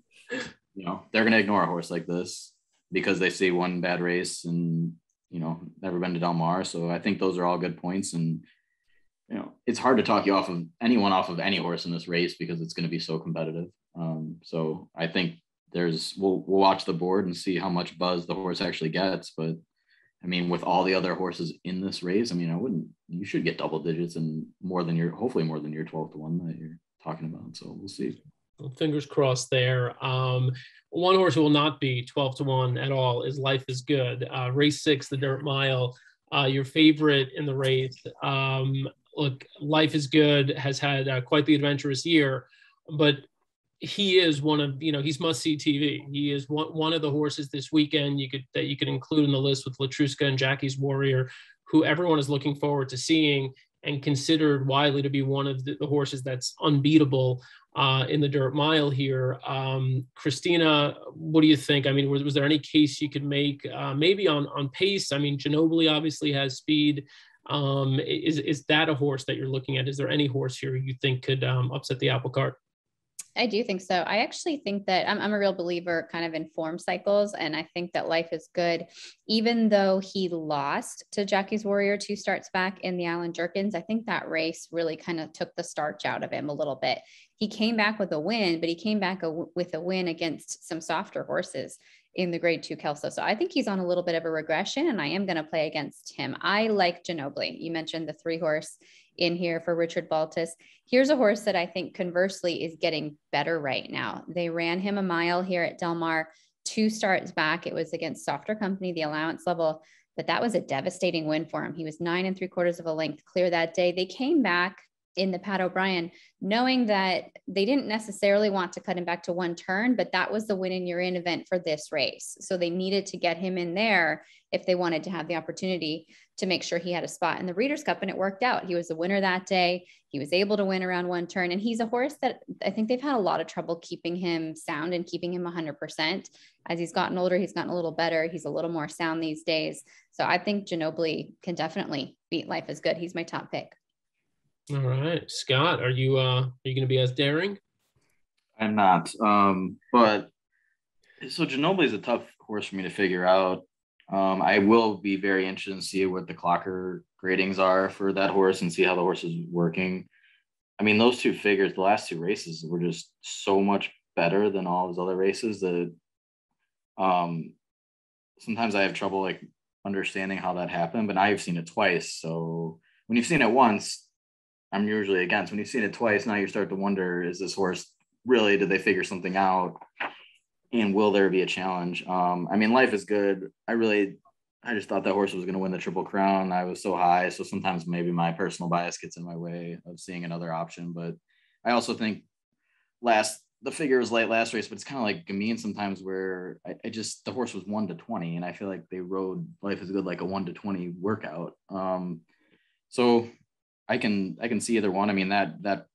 you know, they're going to ignore a horse like this because they see one bad race and, you know, never been to Del Mar. So I think those are all good points. And, you know, it's hard to talk you off of any horse in this race because it's going to be so competitive. So I think we'll watch the board and see how much buzz the horse actually gets. But I mean, with all the other horses in this race, I mean, you should get double digits and hopefully more than your 12-1 that you're talking about. So we'll see.
Well, fingers crossed there. One horse who will not be 12-1 at all is Life is Good. Race 6, the Dirt Mile, your favorite in the race. Look, Life is Good has had quite the adventurous year, but he is he's must-see TV. He is one of the horses this weekend that you could include in the list with Latruska and Jackie's Warrior, who everyone is looking forward to seeing and considered widely to be one of the horses that's unbeatable in the Dirt Mile here. Christina, what do you think? I mean, was there any case you could make maybe on pace? I mean, Ginobili obviously has speed. Is that a horse that you're looking at? Is there any horse here you think could upset the apple cart?
I do think so. I actually think that I'm a real believer kind of in form cycles. And I think that Life is Good, even though he lost to Jackie's Warrior 2 starts back in the Alan Jerkins, I think that race really kind of took the starch out of him a little bit. He came back with a win, but he came back with a win against some softer horses in the grade 2 Kelso. So I think he's on a little bit of a regression, and I am going to play against him. I like Ginobili. You mentioned the 3 horse in here for Richard Baltus. Here's a horse that I think conversely is getting better right now. They ran him a mile here at Del Mar 2 starts back. It was against softer company, the allowance level, but that was a devastating win for him. He was 9 3/4 of a length clear that day. They came back in the Pat O'Brien, knowing that they didn't necessarily want to cut him back to 1 turn, but that was the win in your in event for this race. So they needed to get him in there if they wanted to have the opportunity to make sure he had a spot in the Breeders' Cup, and it worked out. He was the winner that day. He was able to win around 1 turn, and he's a horse that I think they've had a lot of trouble keeping him sound and keeping him 100%. As he's gotten older, he's gotten a little better. He's a little more sound these days. So I think Ginobili can definitely beat Life is Good. He's my top pick.
All right, Scott, are you going to be as daring?
I'm not. But so Ginobili is a tough horse for me to figure out. I will be very interested to see what the clocker gradings are for that horse and see how the horse is working. I mean, those 2 figures, the last 2 races were just so much better than all his other races that sometimes I have trouble like understanding how that happened, but now you've seen it twice. So when you've seen it once, I'm usually against. When you've seen it twice, now you start to wonder, is this horse really, did they figure something out? And will there be a challenge? I mean, Life is Good. I just thought that horse was going to win the Triple Crown. I was so high. So sometimes maybe my personal bias gets in my way of seeing another option. But I also think the figure was late last race, but it's kind of like Gamine sometimes where the horse was 1-20. And I feel like they rode Life is Good like a 1-20 workout. So I can see either one. I mean, that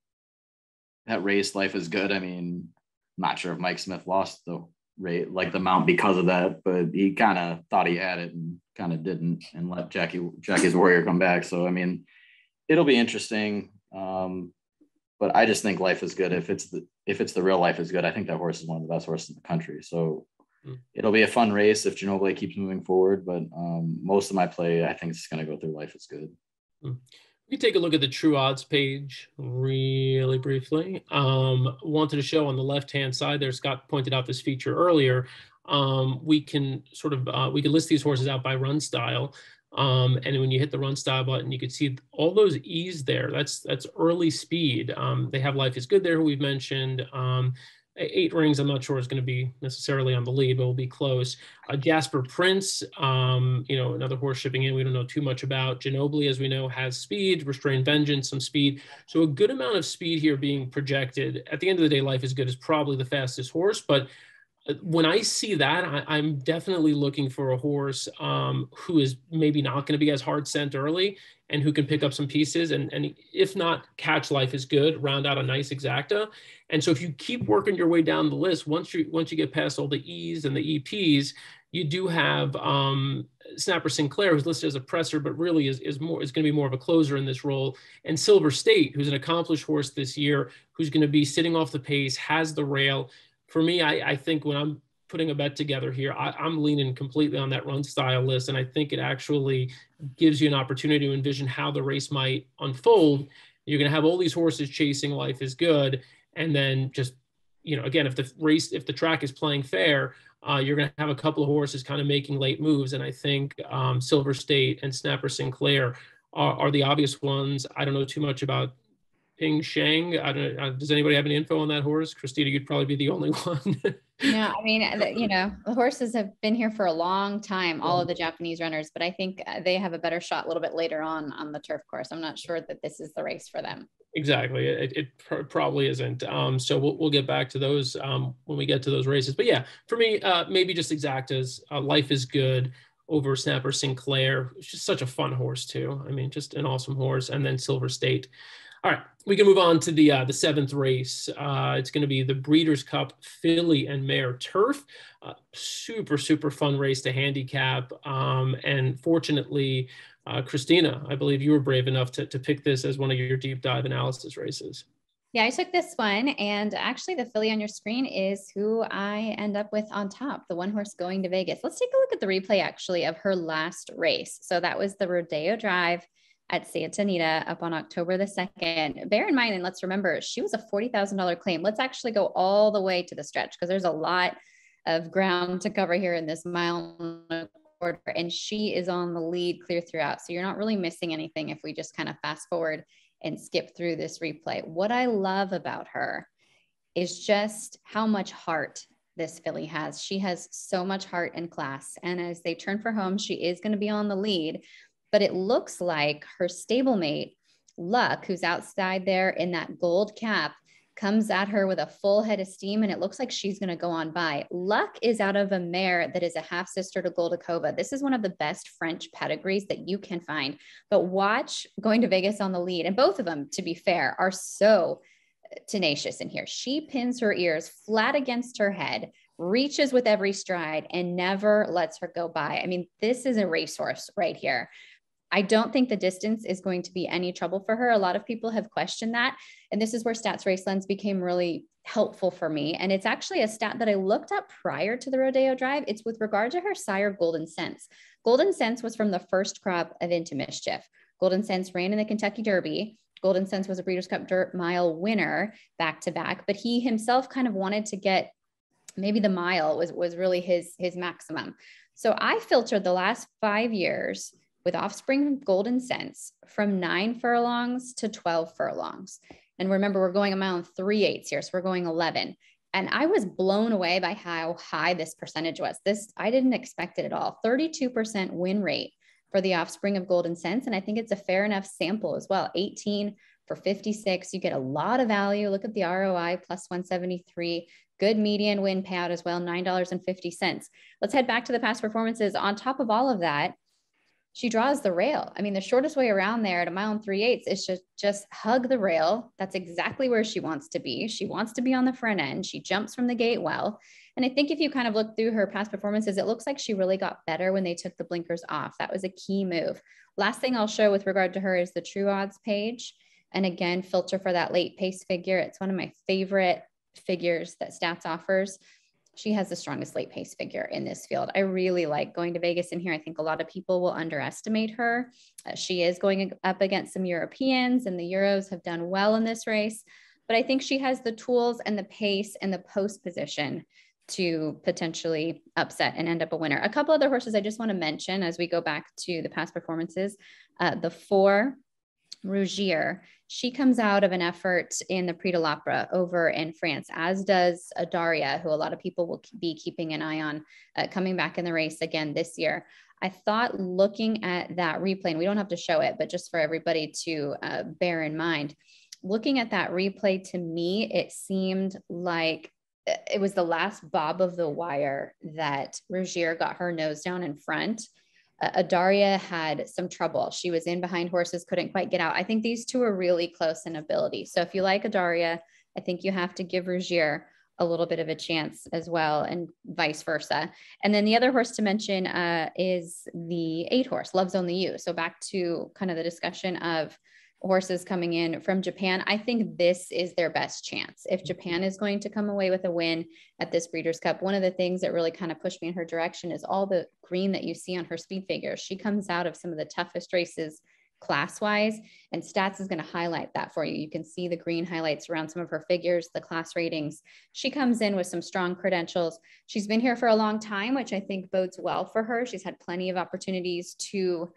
race, Life is Good. I mean, I'm not sure if Mike Smith lost the rate, like the mount because of that, but he kind of thought he had it and kind of didn't and let Jackie's Warrior come back. So, I mean, it'll be interesting. But I just think Life is Good. If it's the real Life is Good, I think that horse is one of the best horses in the country. So it'll be a fun race if Ginobili keeps moving forward. But most of my play, I think, is going to go through Life is Good.
We take a look at the True Odds page really briefly. Wanted to show on the left-hand side there, Scott pointed out this feature earlier. We can list these horses out by run style. And when you hit the run style button, you can see all those E's there. That's early speed. They have Life is Good there, who we've mentioned. 8 Rings, I'm not sure is going to be necessarily on the lead, but will be close. Jasper Prince, another horse shipping in we don't know too much about. Ginobili, as we know, has speed. Restrained Vengeance, some speed. So a good amount of speed here being projected. At the end of the day, Life is Good is probably the fastest horse, but when I see that, I'm definitely looking for a horse who is maybe not going to be as hard sent early and who can pick up some pieces. And if not, Catch Life is good, round out a nice exacta. And so if you keep working your way down the list, once you get past all the E's and the EPs, you do have Snapper Sinclair, who's listed as a presser, but really is going to be more of a closer in this role. And Silver State, who's an accomplished horse this year, who's going to be sitting off the pace, has the rail. For me, I think when I'm putting a bet together here, I'm leaning completely on that run style list. And I think it actually gives you an opportunity to envision how the race might unfold. You're going to have all these horses chasing Life is Good. And then just, again, if the track is playing fair, you're going to have a couple of horses kind of making late moves. And I think Silver State and Snapper Sinclair are the obvious ones. I don't know too much about Ping Shang. I don't. Does anybody have any info on that horse? Christina, you'd probably be the only one.
No, I mean, the horses have been here for a long time, all of the Japanese runners, but I think they have a better shot a little bit later on the turf course. I'm not sure that this is the race for them.
Exactly. It probably isn't. So we'll get back to those when we get to those races. But yeah, for me, maybe just exactas. Life is Good over Snapper Sinclair. It's just such a fun horse too. I mean, just an awesome horse. And then Silver State. All right, we can move on to the seventh race. It's going to be the Breeders' Cup Filly and Mare Turf. Super fun race to handicap. And fortunately, Christina, I believe you were brave enough to pick this as one of your deep dive analysis races.
Yeah, I took this one, and actually the filly on your screen is who I end up with on top, the one horse Going to Vegas. Let's take a look at the replay actually of her last race. So that was the Rodeo Drive at Santa Anita up on October the 2nd. Bear in mind, and let's remember, she was a $40,000 claim. Let's actually go all the way to the stretch because there's a lot of ground to cover here in this mile and a quarter, and she is on the lead clear throughout. So you're not really missing anything if we just kind of fast forward and skip through this replay. What I love about her is just how much heart this filly has. She has so much heart and class. And as they turn for home, she is going to be on the lead. But it looks like her stablemate, Luck, who's outside there in that gold cap, comes at her with a full head of steam, and it looks like she's going to go on by. Luck is out of a mare that is a half sister to Goldakova. This is one of the best French pedigrees that you can find. But watch Going to Vegas on the lead. And both of them, to be fair, are so tenacious in here. She pins her ears flat against her head, reaches with every stride, and never lets her go by. I mean, this is a racehorse right here. I don't think the distance is going to be any trouble for her. A lot of people have questioned that. And this is where Stats Race Lens became really helpful for me. And it's actually a stat that I looked up prior to the Rodeo Drive. It's with regard to her sire, Golden Sense. Golden Sense was from the first crop of Into Mischief. Golden Sense ran in the Kentucky Derby. Golden Sense was a Breeders' Cup Dirt Mile winner back-to-back, but he himself kind of wanted to get, maybe the mile was really his maximum. So I filtered the last 5 years with offspring Golden Sense from 9 furlongs to 12 furlongs. And remember, we're going a mile and 3/8 here. So we're going 11. And I was blown away by how high this percentage was. I didn't expect it at all. 32% win rate for the offspring of Golden Sense. And I think it's a fair enough sample as well. 18 for 56. You get a lot of value. Look at the ROI plus 173. Good median win payout as well, $9.50. Let's head back to the past performances. On top of all of that, she draws the rail. I mean, the shortest way around there at a mile and 3/8 is just hug the rail. That's exactly where she wants to be. She wants to be on the front end. She jumps from the gate well. And I think if you kind of look through her past performances, it looks like she really got better when they took the blinkers off. That was a key move. Last thing I'll show with regard to her is the True Odds page. And again, filter for that late pace figure. It's one of my favorite figures that Stats offers. She has the strongest late pace figure in this field. I really like Going to Vegas in here. I think a lot of people will underestimate her. She is going up against some Europeans, and the Euros have done well in this race, but I think she has the tools and the pace and the post position to potentially upset and end up a winner. A couple other horses I just want to mention as we go back to the past performances. The 4, Rougier, she comes out of an effort in the Prix de l'Opera over in France, as does Daria, who a lot of people will be keeping an eye on coming back in the race again this year. I thought looking at that replay, and we don't have to show it, but just for everybody to bear in mind, looking at that replay, to me, it seemed like it was the last bob of the wire that Rogier got her nose down in front. Adaria had some trouble. She was in behind horses, couldn't quite get out. I think these two are really close in ability. So if you like Adaria, I think you have to give Rogier a little bit of a chance as well, and vice versa. And then the other horse to mention is the 8 horse, Love's Only You. So back to kind of the discussion of horses coming in from Japan. I think this is their best chance. If Japan is going to come away with a win at this Breeders' Cup, one of the things that really kind of pushed me in her direction is all the green that you see on her speed figures. She comes out of some of the toughest races class-wise, and Stats is going to highlight that for you. You can see the green highlights around some of her figures, the class ratings. She comes in with some strong credentials. She's been here for a long time, which I think bodes well for her. She's had plenty of opportunities to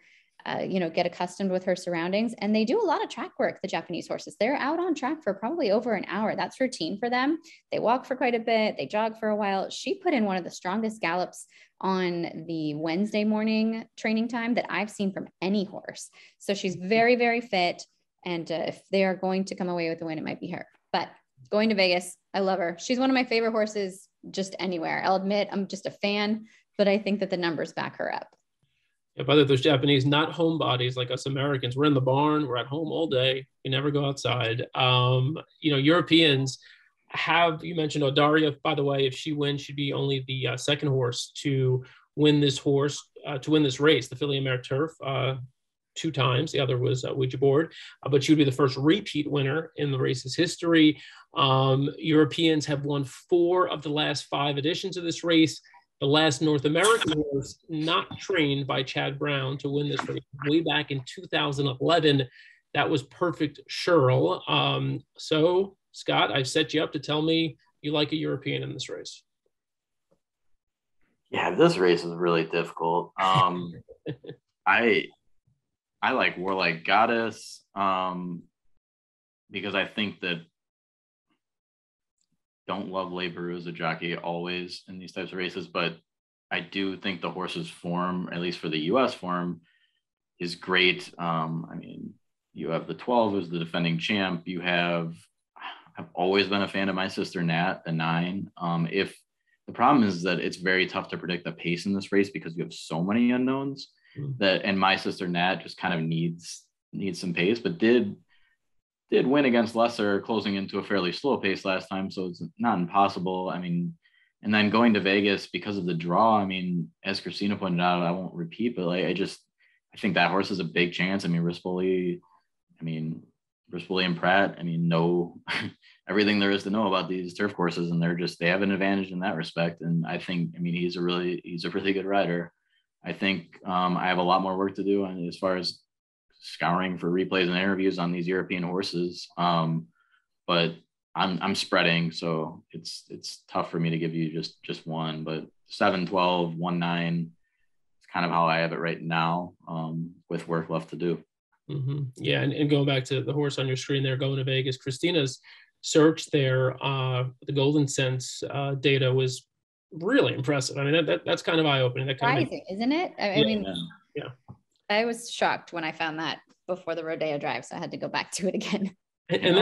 get accustomed with her surroundings. And they do a lot of track work, the Japanese horses. They're out on track for probably over an hour. That's routine for them. They walk for quite a bit. They jog for a while. She put in one of the strongest gallops on the Wednesday morning training time that I've seen from any horse. So she's very, very fit. And if they are going to come away with a win, it might be her. But going to Vegas, I love her. She's one of my favorite horses just anywhere. I'll admit I'm just a fan, but I think that the numbers back her up.
Yeah, by the way, those Japanese, not homebodies like us Americans. We're in the barn. We're at home all day. We never go outside. Europeans have, you mentioned Odaria, by the way, if she wins, she'd be only the second horse to win this race, the Philly Amer Turf, 2 times. The other was Ouija Board, but she would be the first repeat winner in the race's history. Europeans have won 4 of the last 5 editions of this race. The last North American horse not trained by Chad Brown to win this race way back in 2011. That was Perfect Shirl. So, Scott, I've set you up to tell me you like a European in this race.
Yeah, this race is really difficult. I like Warlike Goddess because I think that don't love Leberu as a jockey always in these types of races, but I do think the horse's form, at least for the U.S. form, is great. You have the 12 as the defending champ. I've always been a fan of My Sister Nat, the 9. If the problem is that it's very tough to predict the pace in this race because you have so many unknowns and My Sister Nat just kind of needs some pace, but did win against Lesser, closing into a fairly slow pace last time, so it's not impossible. And then going to Vegas because of the draw, as Christina pointed out, I won't repeat, but I think that horse is a big chance. Rispoli and Pratt, know everything there is to know about these turf courses, and they have an advantage in that respect. And I think, he's a really good rider. I think I have a lot more work to do as far as scouring for replays and interviews on these European horses. But I'm spreading, so it's tough for me to give you just one, but 7, 12, 1, 9, it's kind of how I have it right now, with work left to do.
Mm-hmm. Yeah. And going back to the horse on your screen there, going to Vegas, Christina's search there, the Golden Sense data was really impressive. That's kind of eye-opening. That kind
Surprising, isn't it?
Yeah.
I was shocked when I found that before the Rodeo Drive, so I had to go back to it again.
And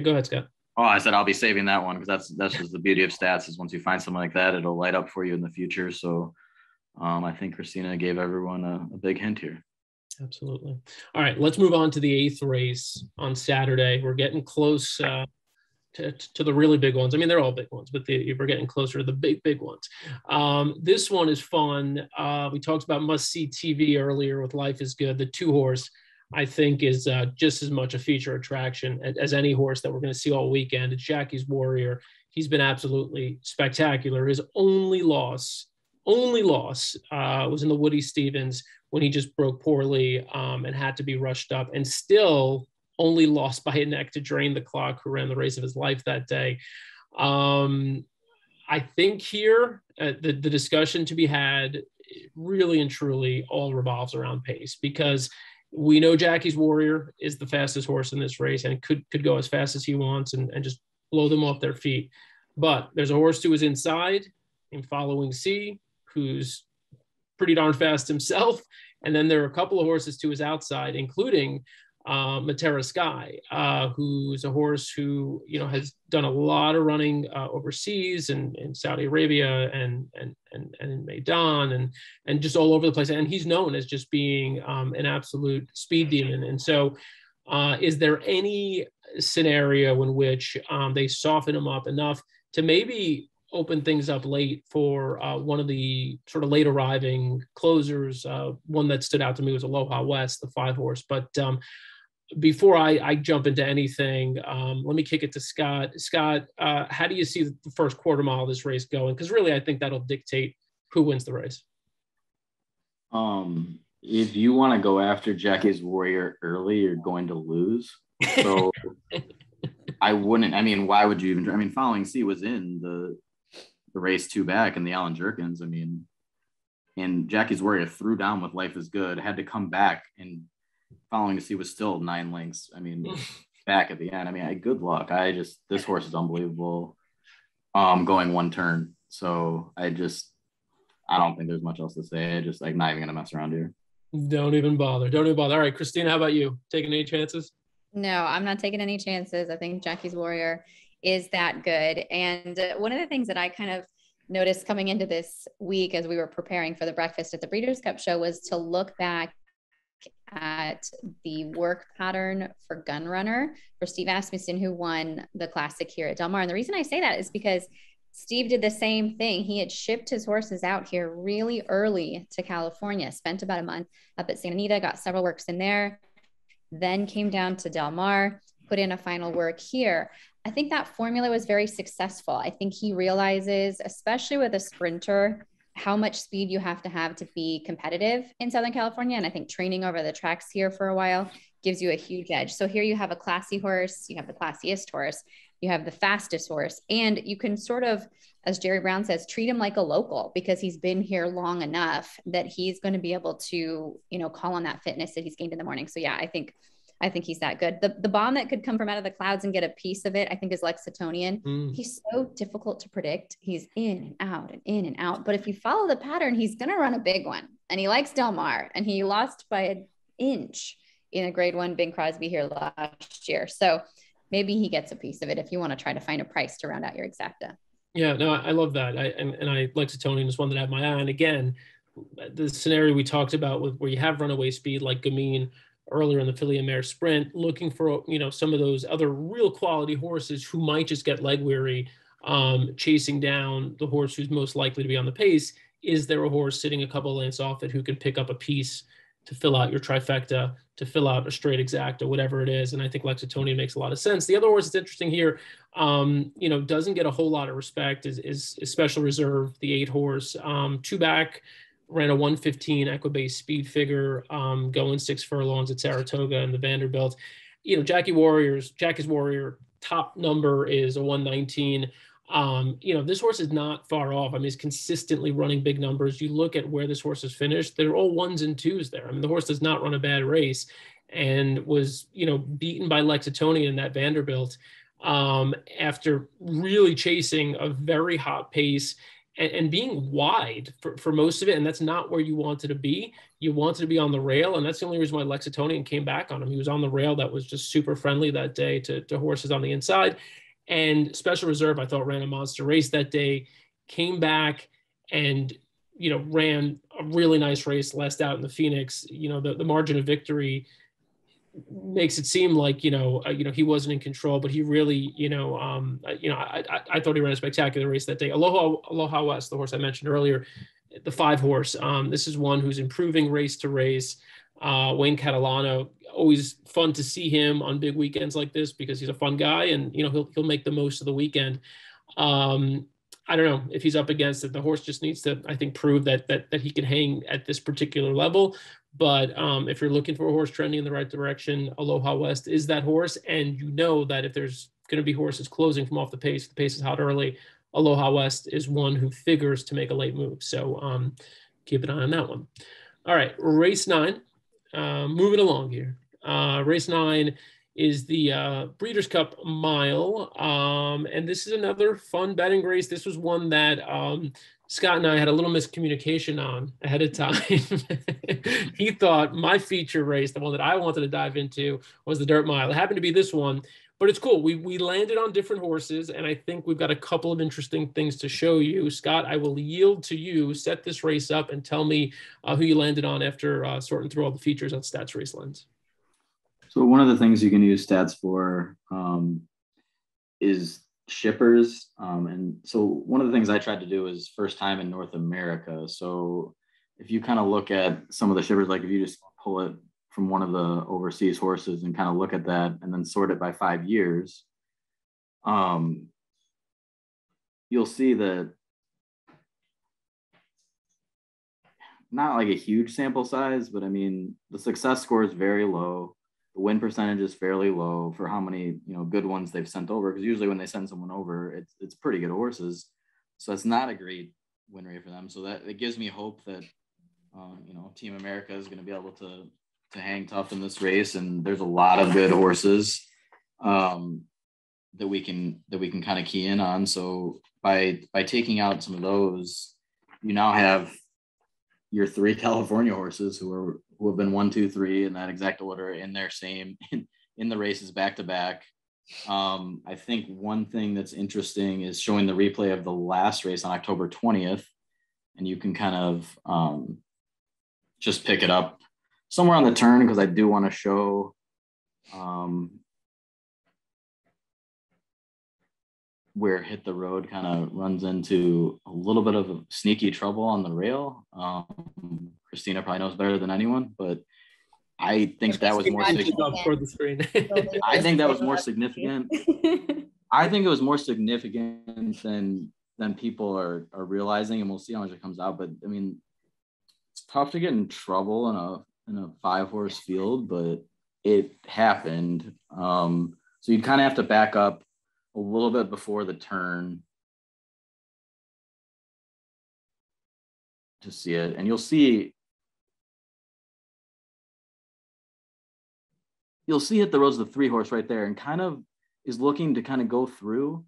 go ahead, Scott.
Oh, I said I'll be saving that one because that's just the beauty of stats, is once you find something like that, it'll light up for you in the future. So I think Christina gave everyone a big hint here.
Absolutely. All right, let's move on to the 8th race on Saturday. We're getting close to the really big ones. They're all big ones, but we're getting closer to the big ones. This one is fun. We talked about must-see TV earlier with Life is Good. The 2 horse, I think, is just as much a feature attraction as any horse that we're going to see all weekend. It's Jackie's Warrior. He's been absolutely spectacular. His only loss was in the Woody Stevens when he just broke poorly and had to be rushed up, and still only lost by a neck to Drain the Clock, who ran the race of his life that day. I think here the discussion to be had really and truly all revolves around pace, because we know Jackie's Warrior is the fastest horse in this race and could go as fast as he wants and just blow them off their feet. But there's a horse to his inside in Following C, who's pretty darn fast himself. And then there are a couple of horses to his outside, including Matera Sky, who's a horse who, you know, has done a lot of running overseas and in Saudi Arabia and in Maidan and just all over the place. And he's known as just being an absolute speed demon. And so is there any scenario in which they soften him up enough to maybe open things up late for one of the sort of late arriving closers? One that stood out to me was Aloha West, the 5-horse. But before I jump into anything, let me kick it to Scott. Scott, how do you see the first quarter mile of this race going? Because really, I think that'll dictate who wins the race.
If you want to go after Jackie's Warrior early, you're going to lose. So I wouldn't. I mean, why would you even? I mean, Following Sea was in the race 2 back in the Allen Jerkins. I mean, and Jackie's Warrior threw down with Life is Good, had to come back, and Following Sea was still 9 lengths. I mean, back at the end. I mean, good luck. This horse is unbelievable. Going 1 turn. So I don't think there's much else to say. Like not even gonna mess around here.
Don't even bother. All right, Christina, how about you? Taking any chances?
No, I'm not taking any chances. I think Jackie's Warrior is that good. And one of the things that I kind of noticed coming into this week as we were preparing for the breakfast at the Breeders' Cup show was to look back at the work pattern for Gun Runner for Steve Asmussen, who won the Classic here at Del Mar. And the reason I say that is because Steve did the same thing. He had shipped his horses out here really early to California, spent about a month up at Santa Anita, got several works in there, then came down to Del Mar, put in a final work here. I think that formula was very successful. I think he realizes, especially with a sprinter, how much speed you have to be competitive in Southern California. And I think training over the tracks here for a while gives you a huge edge. So here you have a classy horse, you have the classiest horse, you have the fastest horse, and you can sort of, as Jerry Brown says, treat him like a local because he's been here long enough that he's going to be able to, you know, call on that fitness that he's gained in the morning. So yeah, I think he's that good. The bomb that could come from out of the clouds and get a piece of it, I think, is Lexitonian. He's so difficult to predict. He's in and out and in and out. But if you follow the pattern, he's going to run a big one. And he likes Del Mar. And he lost by an inch in a grade 1 Bing Crosby here last year. So maybe he gets a piece of it if you want to try to find a price to round out your exacta.
Yeah, no, I love that. Lexitonian is one that I have my eye on. Again, the scenario we talked about with where you have runaway speed like Gamine earlier in the Philly Amer sprint, looking for, you know, some of those other real quality horses who might just get leg weary, chasing down the horse who's most likely to be on the pace. Is there a horse sitting a couple of lengths off it who can pick up a piece to fill out your trifecta, to fill out a straight exacta, whatever it is? And I think Lexitonian makes a lot of sense. The other horse that's interesting here, you know, doesn't get a whole lot of respect is Special Reserve, the 8-horse, 2 back, ran a 1:15 Equibase speed figure, going 6 furlongs at Saratoga and the Vanderbilt. You know, Jackie's Warrior top number is a 1:19. You know, this horse is not far off. I mean, he's consistently running big numbers. You look at where this horse is finished, they're all 1s and 2s there. I mean, the horse does not run a bad race and was, you know, beaten by Lexitonian in that Vanderbilt after really chasing a very hot pace and being wide for most of it. And that's not where you wanted to be. You wanted to be on the rail. And that's the only reason why Lexitonian came back on him. He was on the rail that was just super friendly that day to horses on the inside. And Special Reserve, I thought, ran a monster race that day, came back and, you know, ran a really nice race last out in the Phoenix. You know, the margin of victory makes it seem like, you know, he wasn't in control, but he really, I thought he ran a spectacular race that day. Aloha West, the horse I mentioned earlier, the 5-horse. This is one who's improving race to race. Wayne Catalano, always fun to see him on big weekends like this because he's a fun guy and, you know, he'll make the most of the weekend. I don't know if he's up against it. The horse just needs to, I think, prove that he can hang at this particular level. But if you're looking for a horse trending in the right direction, Aloha West is that horse. And you know that if there's going to be horses closing from off the pace is hot early, Aloha West is one who figures to make a late move. So keep an eye on that one. All right, race 9. Moving along here. Race 9 is the Breeders' Cup Mile. And this is another fun betting race. This was one that Scott and I had a little miscommunication on ahead of time. He thought my feature race, the one that I wanted to dive into, was the dirt mile. It happened to be this one, but it's cool. We landed on different horses, and I think we've got a couple of interesting things to show you. Scott, I will yield to you. Set this race up and tell me who you landed on after sorting through all the features on Stats Race Lens.
So one of the things you can use stats for is shippers. And so one of the things I tried to do is first time in North America. So if you kind of look at some of the shippers, like if you just pull it from one of the overseas horses and kind of look at that and then sort it by 5 years, you'll see that not like a huge sample size, but I mean, the success score is very low. The win percentage is fairly low for how many, good ones they've sent over. Because usually when they send someone over, it's pretty good horses. So it's not a great win rate for them. So that it gives me hope that, Team America is going to be able to hang tough in this race. And there's a lot of good horses that we can kind of key in on. So by taking out some of those, you now have your 3 California horses who have been 1, 2, 3 in that exact order in their same in the races back to back. I think one thing that's interesting is showing the replay of the last race on October 20th, and you can kind of just pick it up somewhere on the turn, because I do want to show where Hit the Road kind of runs into a little bit of sneaky trouble on the rail. Christina probably knows better than anyone, but I think that was more significant. I think that was more significant. I think it was more significant than people are realizing, and we'll see how much it comes out. But I mean, it's tough to get in trouble in a 5-horse field, but it happened. So you'd kind of have to back up a little bit before the turn to see it, and you'll see Hit the Road's the 3-horse right there, and kind of is looking to kind of go through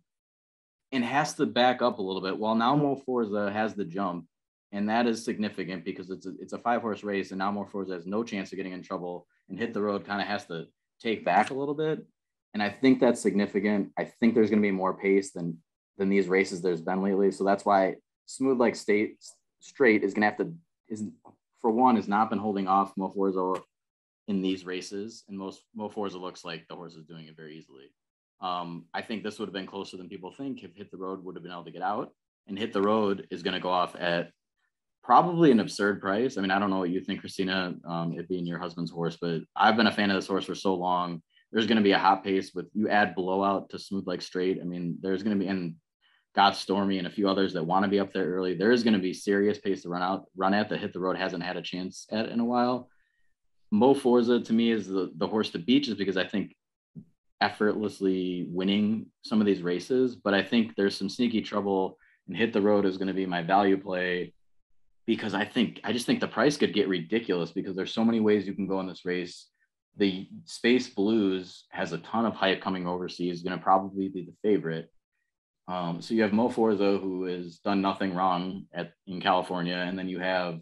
and has to back up a little bit. While now Mo Forza has the jump, and that is significant because it's a 5-horse race, and now Mo Forza has no chance of getting in trouble, and Hit the Road kind of has to take back a little bit. And I think that's significant. I think there's going to be more pace than these races there's been lately. So that's why Smooth Like Straight is going to have to, has not been holding off Mo Forza in these races. And Mo Forza looks like the horse is doing it very easily. I think this would have been closer than people think if Hit the Road would have been able to get out. And Hit the Road is going to go off at probably an absurd price. I mean, I don't know what you think, Christina, it being your husband's horse, but I've been a fan of this horse for so long. There's going to be a hot pace with you add Blowout to Smooth Like Straight. I mean, there's going to be, and Got Stormy and a few others that want to be up there early. There is going to be serious pace to run at that Hit the Road hasn't had a chance at in a while. Mo Forza to me is the horse to beat, just because I think effortlessly winning some of these races, but I think there's some sneaky trouble, and Hit the Road is going to be my value play, because I just think the price could get ridiculous because there's so many ways you can go in this race. The Space Blues has a ton of hype coming overseas, going to probably be the favorite. So you have Mo Forza, who has done nothing wrong in California, and then you have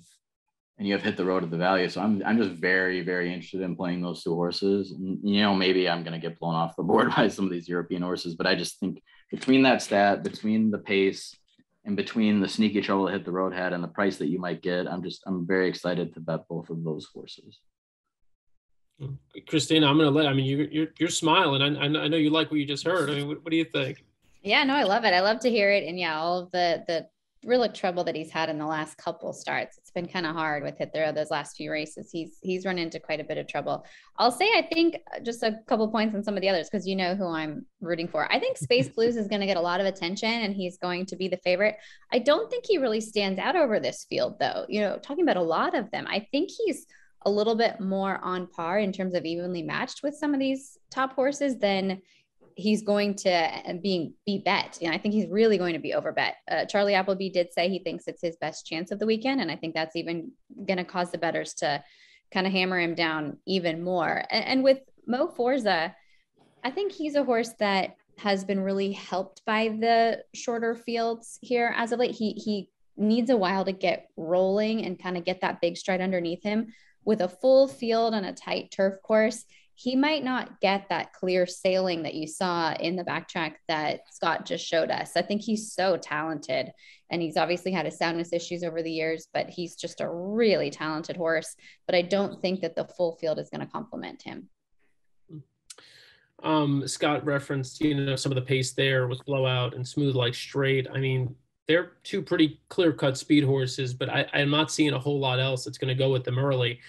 Hit the Road at the Valley. So I'm just very, very interested in playing those 2 horses. And, maybe I'm going to get blown off the board by some of these European horses, but I just think between that stat, between the pace, and between the sneaky trouble that Hit the Road had and the price that you might get, I'm very excited to bet both of those horses.
Christina, you're smiling. I know you like what you just heard. I mean, what do you think?
Yeah, no, I love it. I love to hear it. And yeah, all of the real trouble that he's had in the last couple starts. It's been kind of hard with Hit the Road those last few races. He's run into quite a bit of trouble. I'll say, I think just a couple points on some of the others, because you know who I'm rooting for. I think Space Blues is going to get a lot of attention, and he's going to be the favorite. I don't think he really stands out over this field, though. Talking about a lot of them, I think he's a little bit more on par in terms of evenly matched with some of these top horses than he's going to be bet. I think he's really going to be over bet. Charlie Appleby did say he thinks it's his best chance of the weekend. And I think that's even going to cause the bettors to kind of hammer him down even more. And with Mo Forza, I think he's a horse that has been really helped by the shorter fields here as of late. He needs a while to get rolling and kind of get that big stride underneath him. With a full field on a tight turf course, he might not get that clear sailing that you saw in the backtrack that Scott just showed us. I think he's so talented, and he's obviously had his soundness issues over the years, but he's just a really talented horse. But I don't think that the full field is going to complement him.
Scott referenced, some of the pace there with Blowout and Smooth Like Straight. I mean, they're two pretty clear-cut speed horses, but I'm not seeing a whole lot else that's going to go with them early.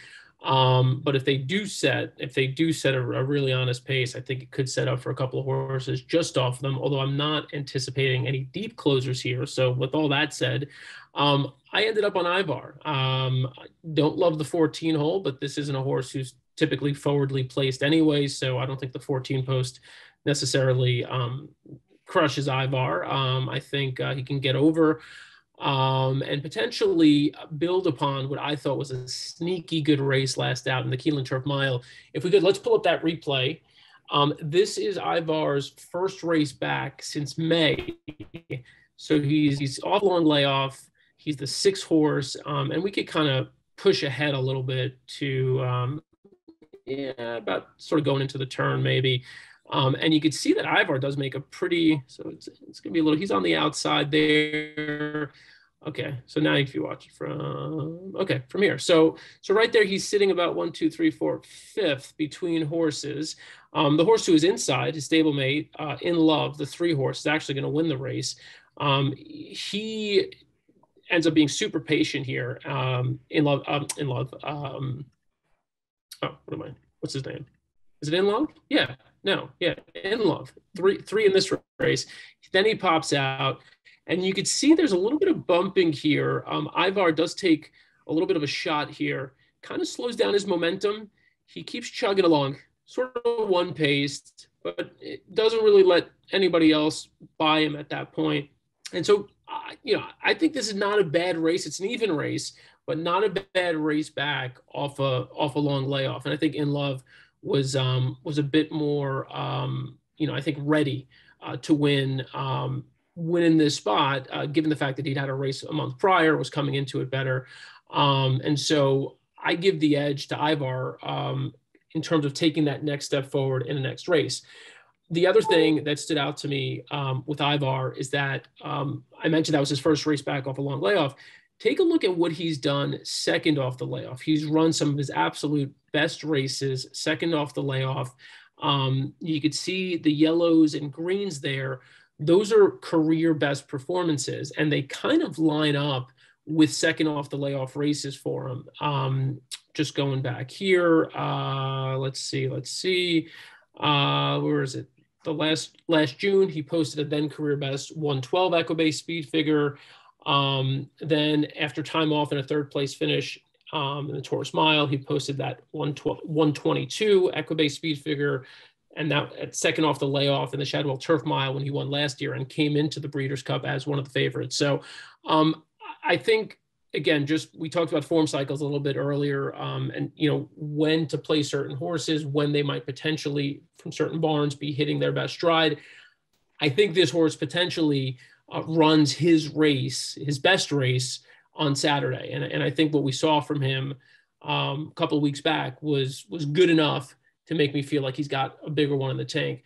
But if they do set a really honest pace, I think it could set up for a couple of horses just off them, although I'm not anticipating any deep closers here. So with all that said, I ended up on Ivar. Don't love the 14 hole, but this isn't a horse who's typically forwardly placed anyway, so I don't think the 14 post necessarily crushes Ivar. I think he can get over and potentially build upon what I thought was a sneaky good race last out in the Keeneland Turf Mile. If we could, let's pull up that replay. This is Ivar's first race back since May. So he's off long layoff. He's the 6th horse, and we could kind of push ahead a little bit to about sort of going into the turn maybe. And you could see that Ivar does make a pretty, so it's going to be a little, he's on the outside there. Okay, so now if you watch it from here. So right there, he's sitting about 1, 2, 3, 4, 5th between horses. The horse who is inside, his stablemate, In Love, the 3 horse, is actually going to win the race. He ends up being super patient here. In Love. What's his name? Is it In Love? Yeah. No. Yeah. In Love. Three in this race. Then he pops out, and you could see there's a little bit of bumping here. Ivar does take a little bit of a shot here, kind of slows down his momentum. He keeps chugging along, sort of one-paced, but it doesn't really let anybody else buy him at that point. And so, I think this is not a bad race. It's an even race, but not a bad race back off a long layoff. And I think In Love was a bit more, I think ready to win in this spot, given the fact that he'd had a race a month prior, was coming into it better. And so I give the edge to Ivar in terms of taking that next step forward in the next race. The other thing that stood out to me with Ivar is that I mentioned that was his first race back off a long layoff. Take a look at what he's done second off the layoff. He's run some of his absolute best races second off the layoff. You could see the yellows and greens there. Those are career best performances, and they kind of line up with second off the layoff races for him. Just going back here, let's see. Where is it? The last June, he posted a then career best 112 Equibase speed figure. Then after time off and a 3rd place finish in the Taurus Mile, he posted that 122 Equibase speed figure, and that at second off the layoff in the Shadwell Turf Mile when he won last year and came into the Breeders' Cup as one of the favorites. So I think, again, we talked about form cycles a little bit earlier, and when to play certain horses, when they might potentially from certain barns be hitting their best stride. I think this horse potentially runs his best race on Saturday. And I think what we saw from him a couple of weeks back was good enough to make me feel like he's got a bigger one in the tank.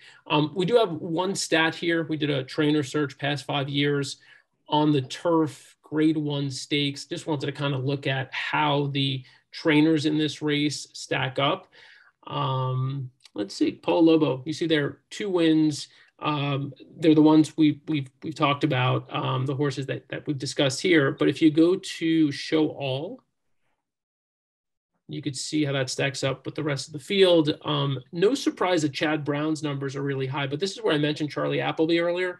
We do have one stat here. We did a trainer search past 5 years on the turf grade 1 stakes. Just wanted to kind of look at how the trainers in this race stack up. Let's see, Paul Lobo, you see there 2 wins. They're the ones we've talked about, the horses that we've discussed here. But if you go to show all, you could see how that stacks up with the rest of the field. No surprise that Chad Brown's numbers are really high, but this is where I mentioned Charlie Appleby earlier.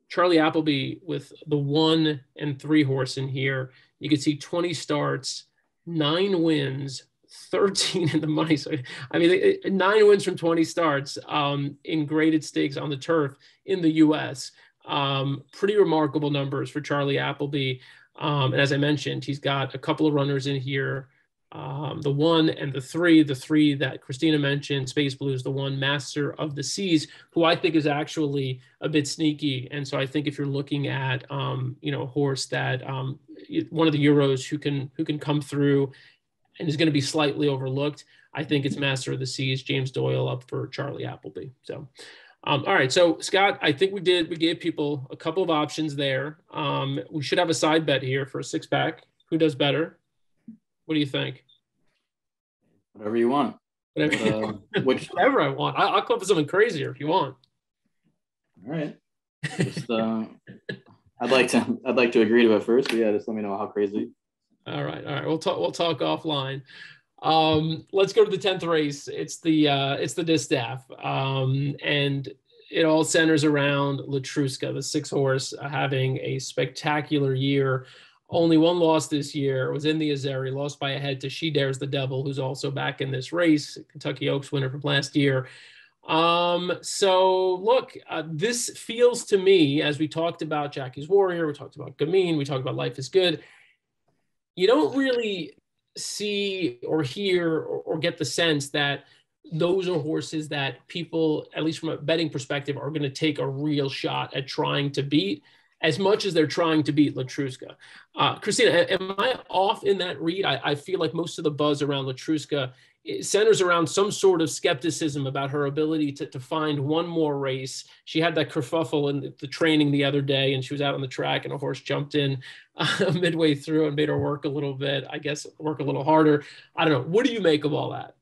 Charlie Appleby with the 1 and 3 horse in here, you could see 20 starts, 9 wins, 13 in the money. So, I mean, 9 wins from 20 starts in graded stakes on the turf in the U.S. Pretty remarkable numbers for Charlie Appleby. And as I mentioned, he's got a couple of runners in here the 1 and the 3. The 3 that Christina mentioned, Space Blues, the 1, Master of the Seas, who I think is actually a bit sneaky. And so I think if you're looking at a horse that one of the Euros who can come through and is going to be slightly overlooked, I think it's Master of the Seas, James Doyle, up for Charlie Appleby. So all right, so Scott, I think we gave people a couple of options there. We should have a side bet here for a 6-pack. Who does better? What do you think?
Whatever you want.
Whatever I want. I'll come up with something crazier if you want.
All right. Just, I'd like to agree to it first, but yeah, just let me know how crazy.
All right. We'll talk offline. Let's go to the 10th race. It's the distaff, and it all centers around Latruska, the 6-horse, having a spectacular year. Only one loss this year. It was in the Azeri, lost by a head to She Dares the Devil, who's also back in this race, Kentucky Oaks winner from last year. So look, this feels to me, as we talked about Jackie's Warrior, we talked about Gamine, we talked about Life is Good. You don't really see or hear or get the sense that those are horses that people, at least from a betting perspective, are going to take a real shot at trying to beat, as much as they're trying to beat Latruska. Christina, am I off in that read? I feel like most of the buzz around Latruska centers around some sort of skepticism about her ability to find one more race. She had that kerfuffle in the training the other day, and she was out on the track, and a horse jumped in midway through and made her work a little bit, I guess, work a little harder. I don't know. What do you make of all that?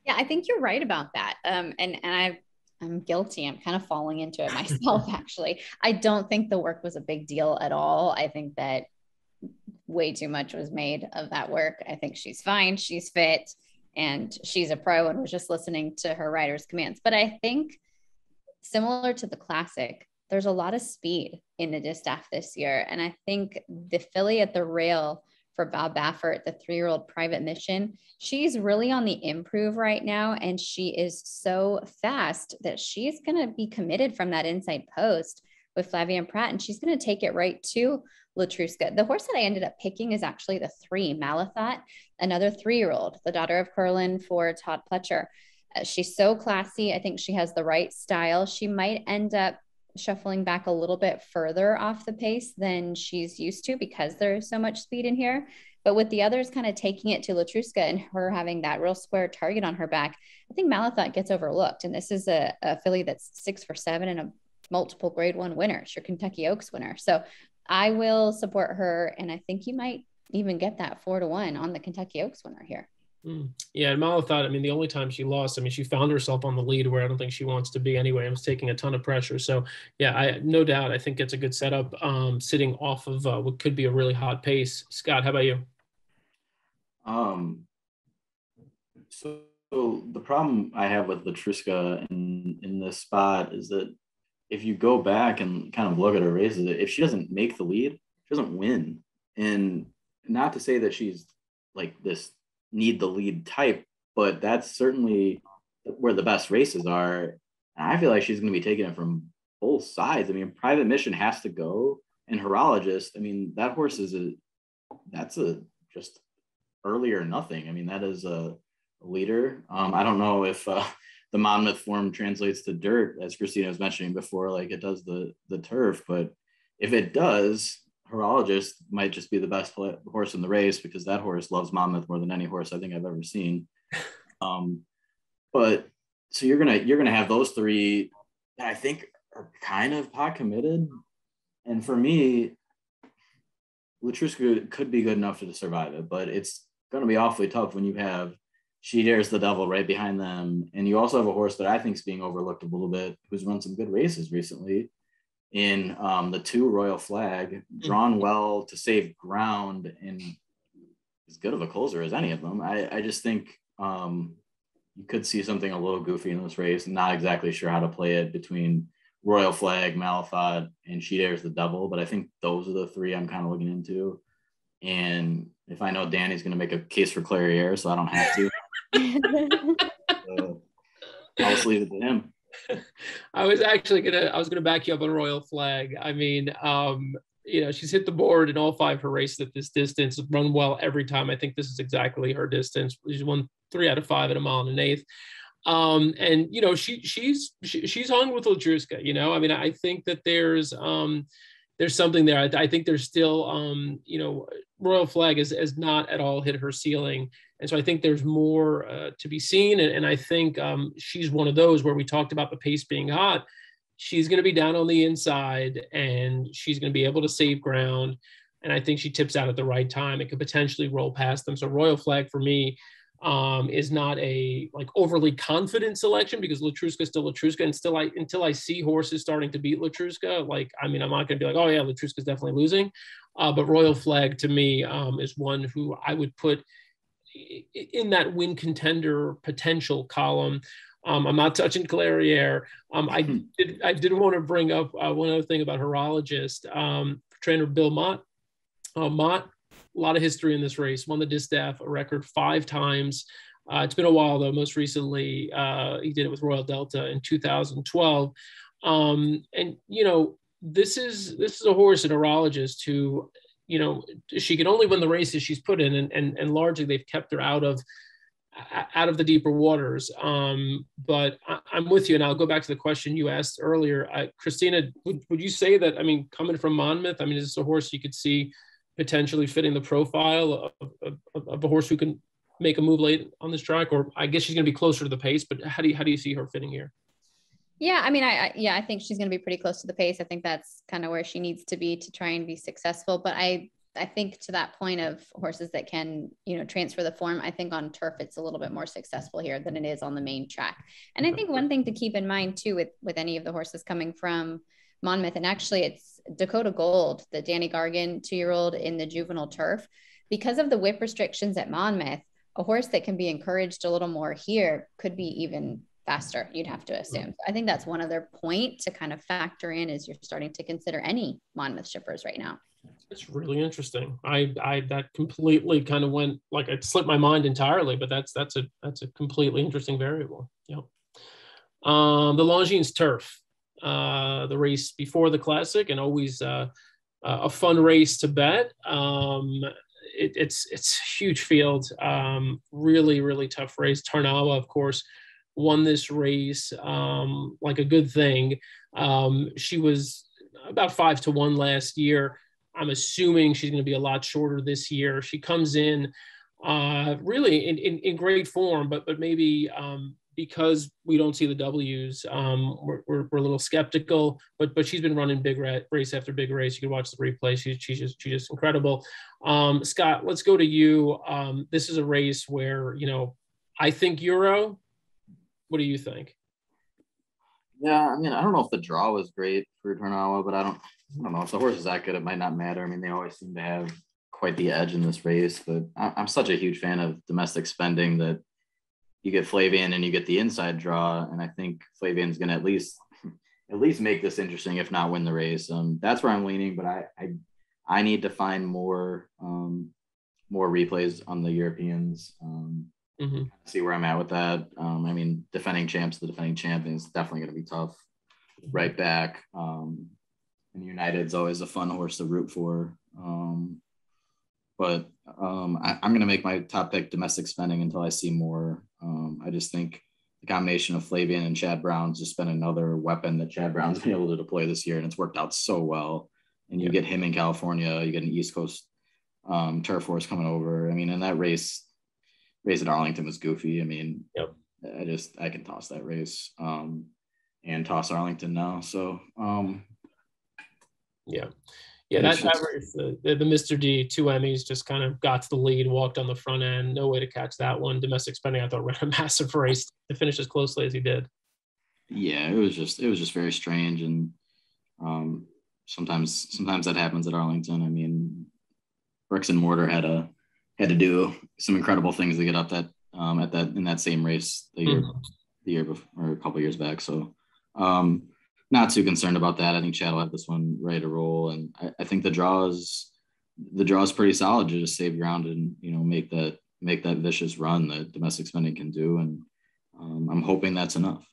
Yeah, I think you're right about that. And I'm guilty. I'm kind of falling into it myself, actually. I don't think the work was a big deal at all. I think that way too much was made of that work. I think she's fine. She's fit and she's a pro and was just listening to her rider's commands. But I think similar to the Classic, there's a lot of speed in the distaff this year. And I think the filly at the rail for Bob Baffert, the 3-year-old Private Mission, she's really on the improve right now. And she is so fast that she's going to be committed from that inside post with Flavien Prat. And she's going to take it right to Latruska. The horse that I ended up picking is actually the 3, Malathot, another 3-year-old, the daughter of Curlin for Todd Pletcher. She's so classy. I think she has the right style. She might end up shuffling back a little bit further off the pace than she's used to because there's so much speed in here. But with the others kind of taking it to Latruska and her having that real square target on her back, I think Malathot gets overlooked. And this is a filly that's 6 for 7 and a multiple grade 1 winner. It's your Kentucky Oaks winner. So I will support her. And I think you might even get that 4-1 on the Kentucky Oaks winner here.
Yeah, and Malathot, I mean, the only time she lost, I mean, she found herself on the lead where I don't think she wants to be anyway. It was taking a ton of pressure. So, yeah, no doubt, I think it's a good setup sitting off of what could be a really hot pace. Scott, how about you?
So the problem I have with Latruska in this spot is that if you go back and kind of look at her races, if she doesn't make the lead, she doesn't win. And not to say that she's like this need the lead type, but that's certainly where the best races are. And I feel like she's going to be taking it from both sides. I mean, Private Mission has to go, and Horologist, I mean, that horse is just early or nothing. I mean, that is a leader. I don't know if the Monmouth form translates to dirt, as Christina was mentioning before, like it does the turf, but if it does, Horologist might just be the best horse in the race because that horse loves Monmouth more than any horse I think I've ever seen. But so you're gonna have those 3 that I think are kind of pot committed, and for me, Latruska could be good enough to survive it, but it's gonna be awfully tough when you have She Dares the Devil right behind them, and you also have a horse that I think is being overlooked a little bit, who's run some good races recently. In the 2 Royal Flag, drawn well to save ground and as good of a closer as any of them. I just think you could see something a little goofy in this race. I'm not exactly sure how to play it between Royal Flag, Malathot, and She Dares the Devil, but I think those are the 3 I'm kind of looking into. And if I know Danny's going to make a case for Clairiere, so I don't have to, I'll just leave it to him.
I was gonna back you up on Royal Flag. I mean, she's hit the board in all 5 her races at this distance, run well every time. I think this is exactly her distance. She's won 3 out of 5 at a mile and an eighth. And she's hung with Latruska. I mean, I think that there's something there. I think there's still Royal Flag has not at all hit her ceiling, and so I think there's more to be seen. And I think she's one of those where we talked about the pace being hot. She's going to be down on the inside, and she's going to be able to save ground. And I think she tips out at the right time. It could potentially roll past them. So Royal Flag for me is not a overly confident selection, because Latruska is still Latruska, and until I see horses starting to beat Latruska, I'm not going to be like, oh yeah, Latruska is definitely losing. But Royal Flag to me is one who I would put in that win contender potential column. I'm not touching Clairiere. I did want to bring up one other thing about horologist, trainer Bill Mott. Mott, a lot of history in this race, won the distaff a record 5 times. It's been a while though. Most recently, he did it with Royal Delta in 2012. This is a horse, an horologist who, she can only win the races she's put in, and largely they've kept her out of the deeper waters. But I'm with you, and I'll go back to the question you asked earlier. Christina, would you say that, coming from Monmouth, is this a horse you could see potentially fitting the profile of a horse who can make a move late on this track? Or I guess she's going to be closer to the pace, but how do you see her fitting here?
Yeah, I think she's going to be pretty close to the pace. I think that's kind of where she needs to be to try and be successful. But I think to that point of horses that can, transfer the form, I think on turf, it's a little bit more successful here than it is on the main track. And I think one thing to keep in mind too, with any of the horses coming from Monmouth, and actually it's Dakota Gold, the Danny Gargan 2-year-old in the Juvenile Turf, because of the whip restrictions at Monmouth, a horse that can be encouraged a little more here could be even faster, you'd have to assume. So I think that's one other point to kind of factor in as you're starting to consider any Monmouth shippers right now.
It's really interesting. I that completely kind of went, it slipped my mind entirely, but that's a completely interesting variable. Yep. The Longines Turf, the race before the Classic, and always a fun race to bet. It's a huge field, really, really tough race. Tarnawa, of course, won this race like a good thing. She was about 5-1 last year. I'm assuming she's going to be a lot shorter this year. She comes in really in great form, but maybe because we don't see the W's, we're a little skeptical. But she's been running big race after big race. You can watch the replay. She's just incredible. Scott, let's go to you. This is a race where I think Euro. What do you think?
Yeah, I don't know if the draw was great for Tarnawa, but I don't know if the horse is that good. It might not matter. They always seem to have quite the edge in this race. But I'm such a huge fan of domestic spending that you get Flavian and you get the inside draw, and I think Flavian's going to at least make this interesting, if not win the race. That's where I'm leaning, but I need to find more replays on the Europeans. See where I'm at with that. Defending champs, the defending champion is definitely going to be tough. Right back. And United's always a fun horse to root for. But I'm going to make my top pick domestic spending until I see more. I just think the combination of Flavian and Chad Brown's just been another weapon that Chad Brown's been able to deploy this year, and it's worked out so well. And you get him in California, you get an East Coast turf horse coming over. And that race at Arlington was goofy. I can toss that race and toss Arlington now. So that race, the Mr. D, 2 Emmys, just kind of got to the lead, walked on the front end. No way to catch that one. Domestic spending, I thought, ran a massive race to finish as closely as he did. Yeah, it was just very strange, and sometimes that happens at Arlington. Bricks and Mortar had to do some incredible things to get up that in that same race the year before, or a couple years back. So not too concerned about that. I think Chad will have this one ready to roll, and I think the draw is pretty solid to just save ground and make that vicious run that domestic spending can do, and I'm hoping that's enough.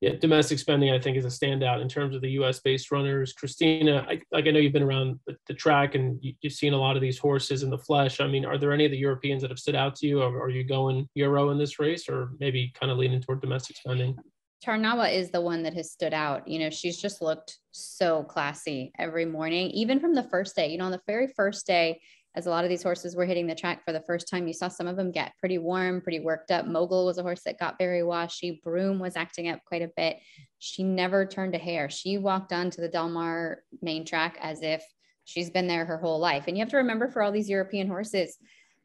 Yeah, domestic spending, I think, is a standout in terms of the U.S. based runners. Christina, I know you've been around the track and you've seen a lot of these horses in the flesh. I mean, are there any of the Europeans that have stood out to you? Or are you going Euro in this race, or maybe kind of leaning toward domestic spending?
Tarnawa is the one that has stood out. You know, she's just looked so classy every morning, even from the first day. You know, on the very first day, as a lot of these horses were hitting the track for the first time, you saw some of them get pretty warm, pretty worked up. Mogul was a horse that got very washy. Broom was acting up quite a bit. She never turned a hair. She walked onto the Del Mar main track as if she's been there her whole life. And you have to remember, for all these European horses,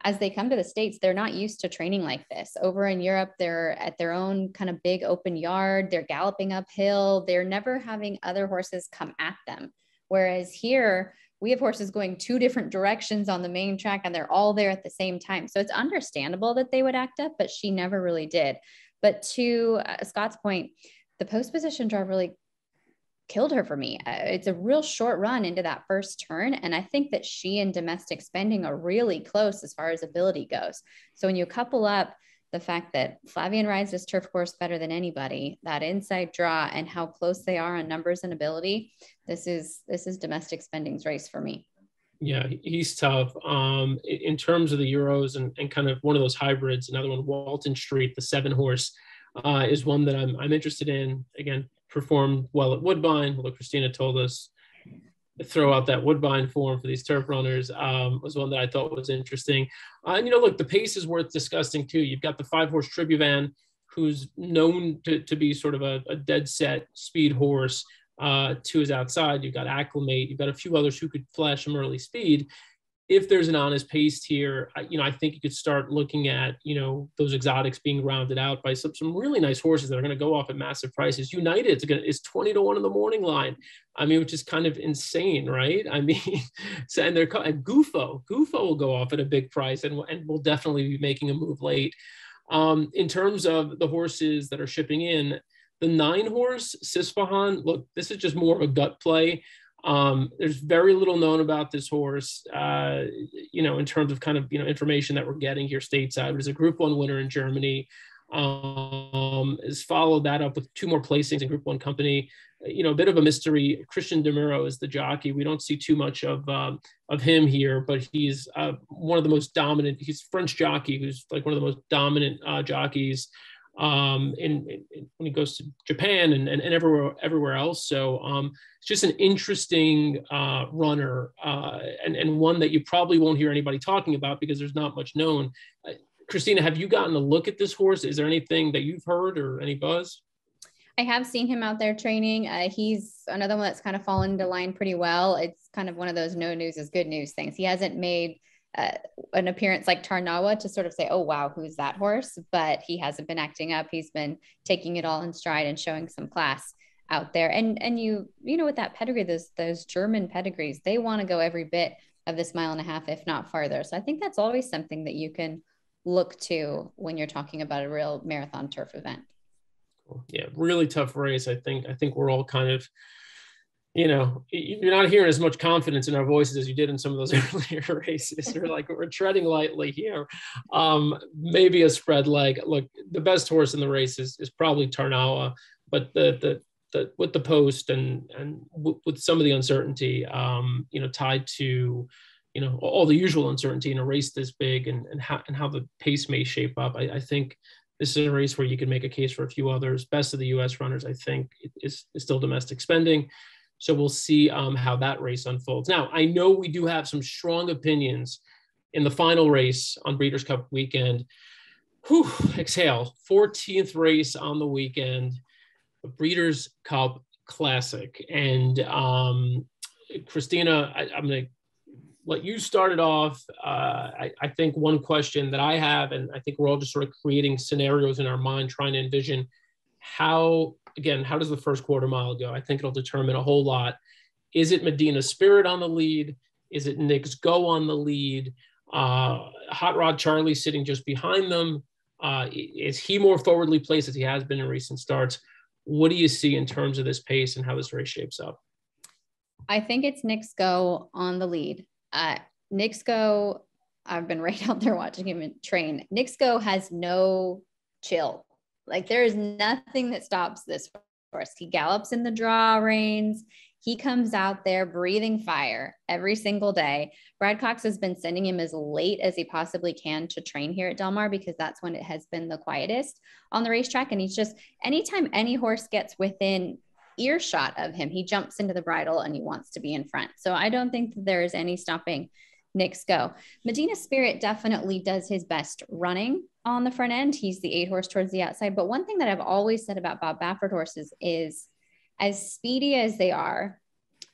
as they come to the States, they're not used to training like this. Over in Europe, they're at their own kind of big open yard. They're galloping uphill. They're never having other horses come at them. Whereas here, we have horses going two different directions on the main track and they're all there at the same time. So it's understandable that they would act up, but she never really did. But to Scott's point, the post position draw really killed her for me. It's a real short run into that first turn. And I think that she and domestic spending are really close as far as ability goes. So when you couple up the fact that Flavien rides this turf course better than anybody, that inside draw, and how close they are on numbers and ability, this is domestic spending's race for me.
Yeah, he's tough. In terms of the Euros and kind of one of those hybrids, another one, Walton Street, the 7-horse, is one that I'm interested in. Again, performed well at Woodbine, although Christina told us throw out that Woodbine form for these turf runners, was one that I thought was interesting. And, look, the pace is worth discussing too. You've got the 5-horse Tribuvan, who's known to be sort of a dead set speed horse, to his outside. You've got Acclimate. You've got a few others who could flash some early speed. If there's an honest pace here, I think you could start looking at, those exotics being rounded out by some really nice horses that are going to go off at massive prices. United is 20 to 1 in the morning line. I mean, which is kind of insane, right? I mean, so, and Gufo will go off at a big price and will definitely be making a move late. In terms of the horses that are shipping in, the 9-horse Sisfahan, look, this is just more of a gut play. There's very little known about this horse, in terms of kind of, information that we're getting here stateside. It was a Group 1 winner in Germany. Has followed that up with 2 more placings in Group 1 company. A bit of a mystery. Christian Demiro is the jockey. We don't see too much of him here, but he's one of the most dominant. He's a French jockey who's like one of the most dominant jockeys when he goes to Japan and everywhere else. So it's just an interesting runner, and one that you probably won't hear anybody talking about because there's not much known. Christina, have you gotten a look at this horse? Is there anything that you've heard or any buzz?
I have seen him out there training. He's another one that's kind of fallen into line pretty well. It's kind of one of those no news is good news things. He hasn't made an appearance like Tarnawa to sort of say, oh, wow, who's that horse? But he hasn't been acting up. He's been taking it all in stride and showing some class out there. And you know, with that pedigree, those German pedigrees, they want to go every bit of this 1.5 miles, if not farther. So I think that's always something that you can look to when you're talking about a real marathon turf event.
Yeah, really tough race. I think we're all kind of, you're not hearing as much confidence in our voices as you did in some of those earlier races. We're treading lightly here. Maybe a spread leg. Look, the best horse in the race is probably Tarnawa, but the with the post and with some of the uncertainty, tied to, all the usual uncertainty in a race this big and how the pace may shape up. I think this is a race where you can make a case for a few others. Best of the U.S. runners, I think, is still domestic spending. So we'll see how that race unfolds. Now, I know we do have some strong opinions in the final race on Breeders' Cup weekend. Whew, exhale. 14th race on the weekend, the Breeders' Cup Classic. And Christina, I'm going to let you start it off. I think one question that I have, and I think we're all just sort of creating scenarios in our mind, trying to envision how does the first quarter mile go? I think it'll determine a whole lot. Is it Medina Spirit on the lead? Is it Nick's Go on the lead? Hot Rod Charlie sitting just behind them. Is he more forwardly placed as he has been in recent starts? What do you see in terms of this pace and how this race shapes up?
I think it's Nick's Go on the lead. Nick's Go, I've been right out there watching him train. Nick's Go has no chill. Like there is nothing that stops this horse. He gallops in the draw reins. He comes out there breathing fire every single day. Brad Cox has been sending him as late as he possibly can to train here at Del Mar because that's when it has been the quietest on the racetrack. And he's just, anytime any horse gets within earshot of him, he jumps into the bridle and he wants to be in front. So I don't think that there is any stopping Nick's go. Medina Spirit definitely does his best running on the front end. He's the 8 horse towards the outside. But one thing that I've always said about Bob Baffert horses is, as speedy as they are,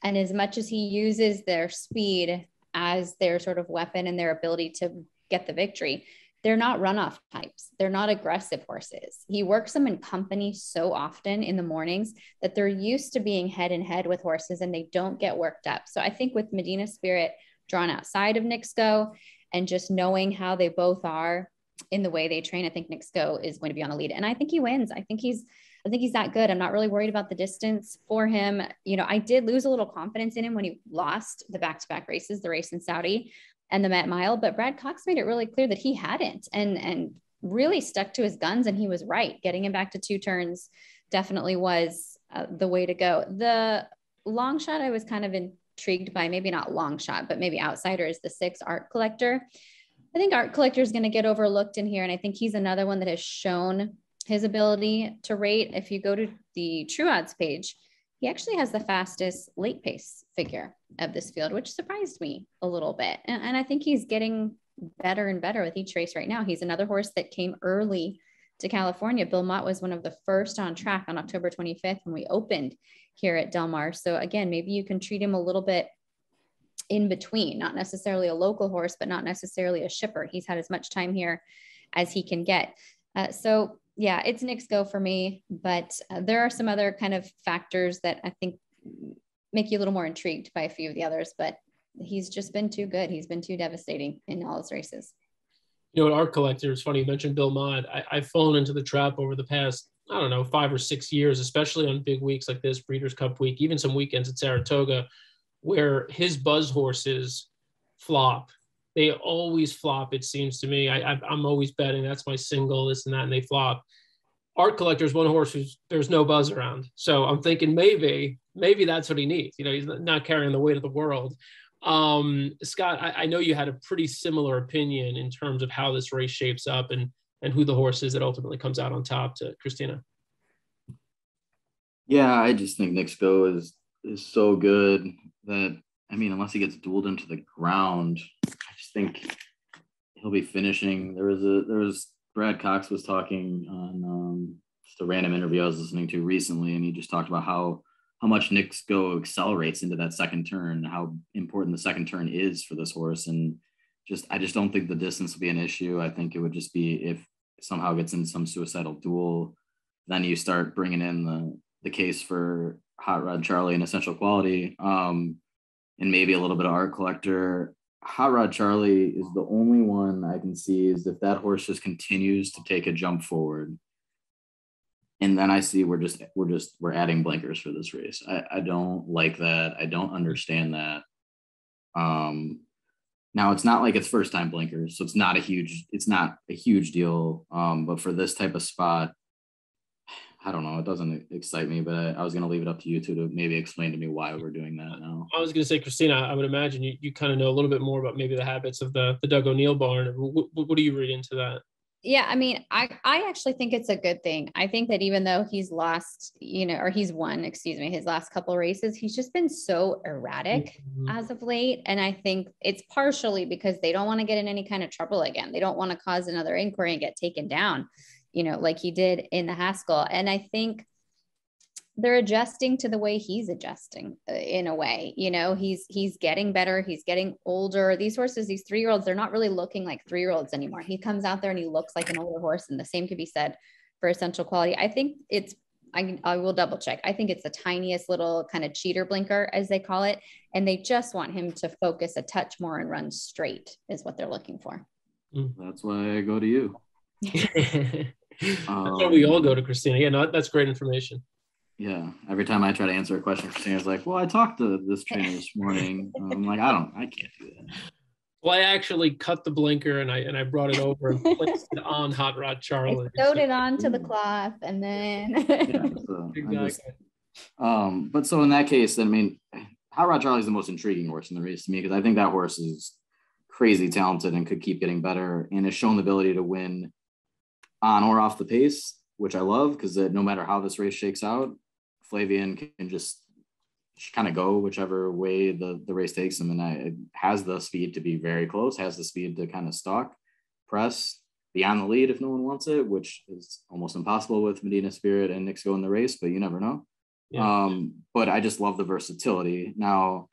and as much as he uses their speed as their sort of weapon and their ability to get the victory, they're not runoff types. They're not aggressive horses. He works them in company so often in the mornings that they're used to being head and head with horses and they don't get worked up. So I think with Medina Spirit drawn outside of Nick's go and just knowing how they both are in the way they train, I think Nick's go is going to be on the lead. And I think he wins. I think he's that good. I'm not really worried about the distance for him. You know, I did lose a little confidence in him when he lost the back-to-back races, the race in Saudi and the Met Mile, but Brad Cox made it really clear that he hadn't and really stuck to his guns. And he was right. Getting him back to 2 turns definitely was the way to go. The long shot I was kind of intrigued by, maybe not long shot, but maybe outsider, is the 6 Art Collector. I think Art Collector is going to get overlooked in here. And I think he's another one that has shown his ability to rate. If you go to the True Odds page, he actually has the fastest late pace figure of this field, which surprised me a little bit. And I think he's getting better and better with each race right now. He's another horse that came early to California. Bill Mott was one of the first on track on October 25th when we opened here at Del Mar. So again, maybe you can treat him a little bit in between, not necessarily a local horse, but not necessarily a shipper. He's had as much time here as he can get. So yeah, it's Nick's go for me, but there are some other kind of factors that I think make you a little more intrigued by a few of the others, but he's just been too good. He's been too devastating in all his races.
You know, at Art Collector, it's funny, you mentioned Bill Mott. I've fallen into the trap over the past, 5 or 6 years, especially on big weeks like this, Breeders' Cup week, even some weekends at Saratoga, where his buzz horses flop. They always flop, it seems to me. I'm always betting that's my single, this and that, and they flop. Art Collector is one horse there's no buzz around. So I'm thinking maybe that's what he needs. You know, he's not carrying the weight of the world. Scott, I know you had a pretty similar opinion in terms of how this race shapes up and who the horse is that ultimately comes out on top, to Christina.
Yeah, I just think Nick's go is so good that, I mean, unless he gets dueled into the ground, I just think he'll be finishing. There was Brad Cox was talking on just a random interview I was listening to recently, and he just talked about how much Nick's go accelerates into that second turn, how important the second turn is for this horse. And I just don't think the distance will be an issue. I think it would just be if somehow gets in some suicidal duel, then you start bringing in the case for Hot Rod Charlie and Essential Quality, and maybe a little bit of Art Collector. Hot Rod Charlie is the only one I can see is if that horse just continues to take a jump forward. And then I see we're adding blinkers for this race. I don't like that. I don't understand that. Now it's not like it's first time blinkers, so it's not a huge deal. But for this type of spot, I don't know. It doesn't excite me, but I was going to leave it up to you two to maybe explain to me why we're doing that now.
I was going to say, Christina, I would imagine you kind of know a little bit more about maybe the habits of the Doug O'Neill barn. What do you read into that?
Yeah, I mean, I actually think it's a good thing. I think that even though he's lost, or he's won, his last couple of races, he's just been so erratic as of late. And I think it's partially because they don't want to get in any kind of trouble again. They don't want to cause another inquiry and get taken down, like he did in the Haskell. And I think they're adjusting to the way he's adjusting in a way. He's getting better. He's getting older. These horses, these 3-year-olds, they're not really looking like 3-year-olds anymore. He comes out there and he looks like an older horse, and the same could be said for Essential Quality. I think I will double check. I think it's the tiniest little kind of cheater blinker, as they call it. And they just want him to focus a touch more and run straight is what they're looking for.
That's why I go to you.
That's why we all go to Christina. Yeah, no, that's great information.
Yeah. Every time I try to answer a question, Christina's like, well, I talked to this trainer this morning. I'm like, I can't do that.
Well, I actually cut the blinker and I brought it over and placed it on Hot Rod Charlie.
I sewed it onto the cloth and then.
Yeah, so
Exactly.
but so in that case, I mean, Hot Rod Charlie is the most intriguing horse in the race to me, because I think that horse is crazy talented and could keep getting better, and has shown the ability to win on or off the pace, which I love, because no matter how this race shakes out, Flavien can just kind of go whichever way the race takes him. And it has the speed to be very close, has the speed to kind of stalk, press, be on the lead if no one wants it, which is almost impossible with Medina Spirit and Nixco in the race, but you never know. Yeah. But I just love the versatility. Now,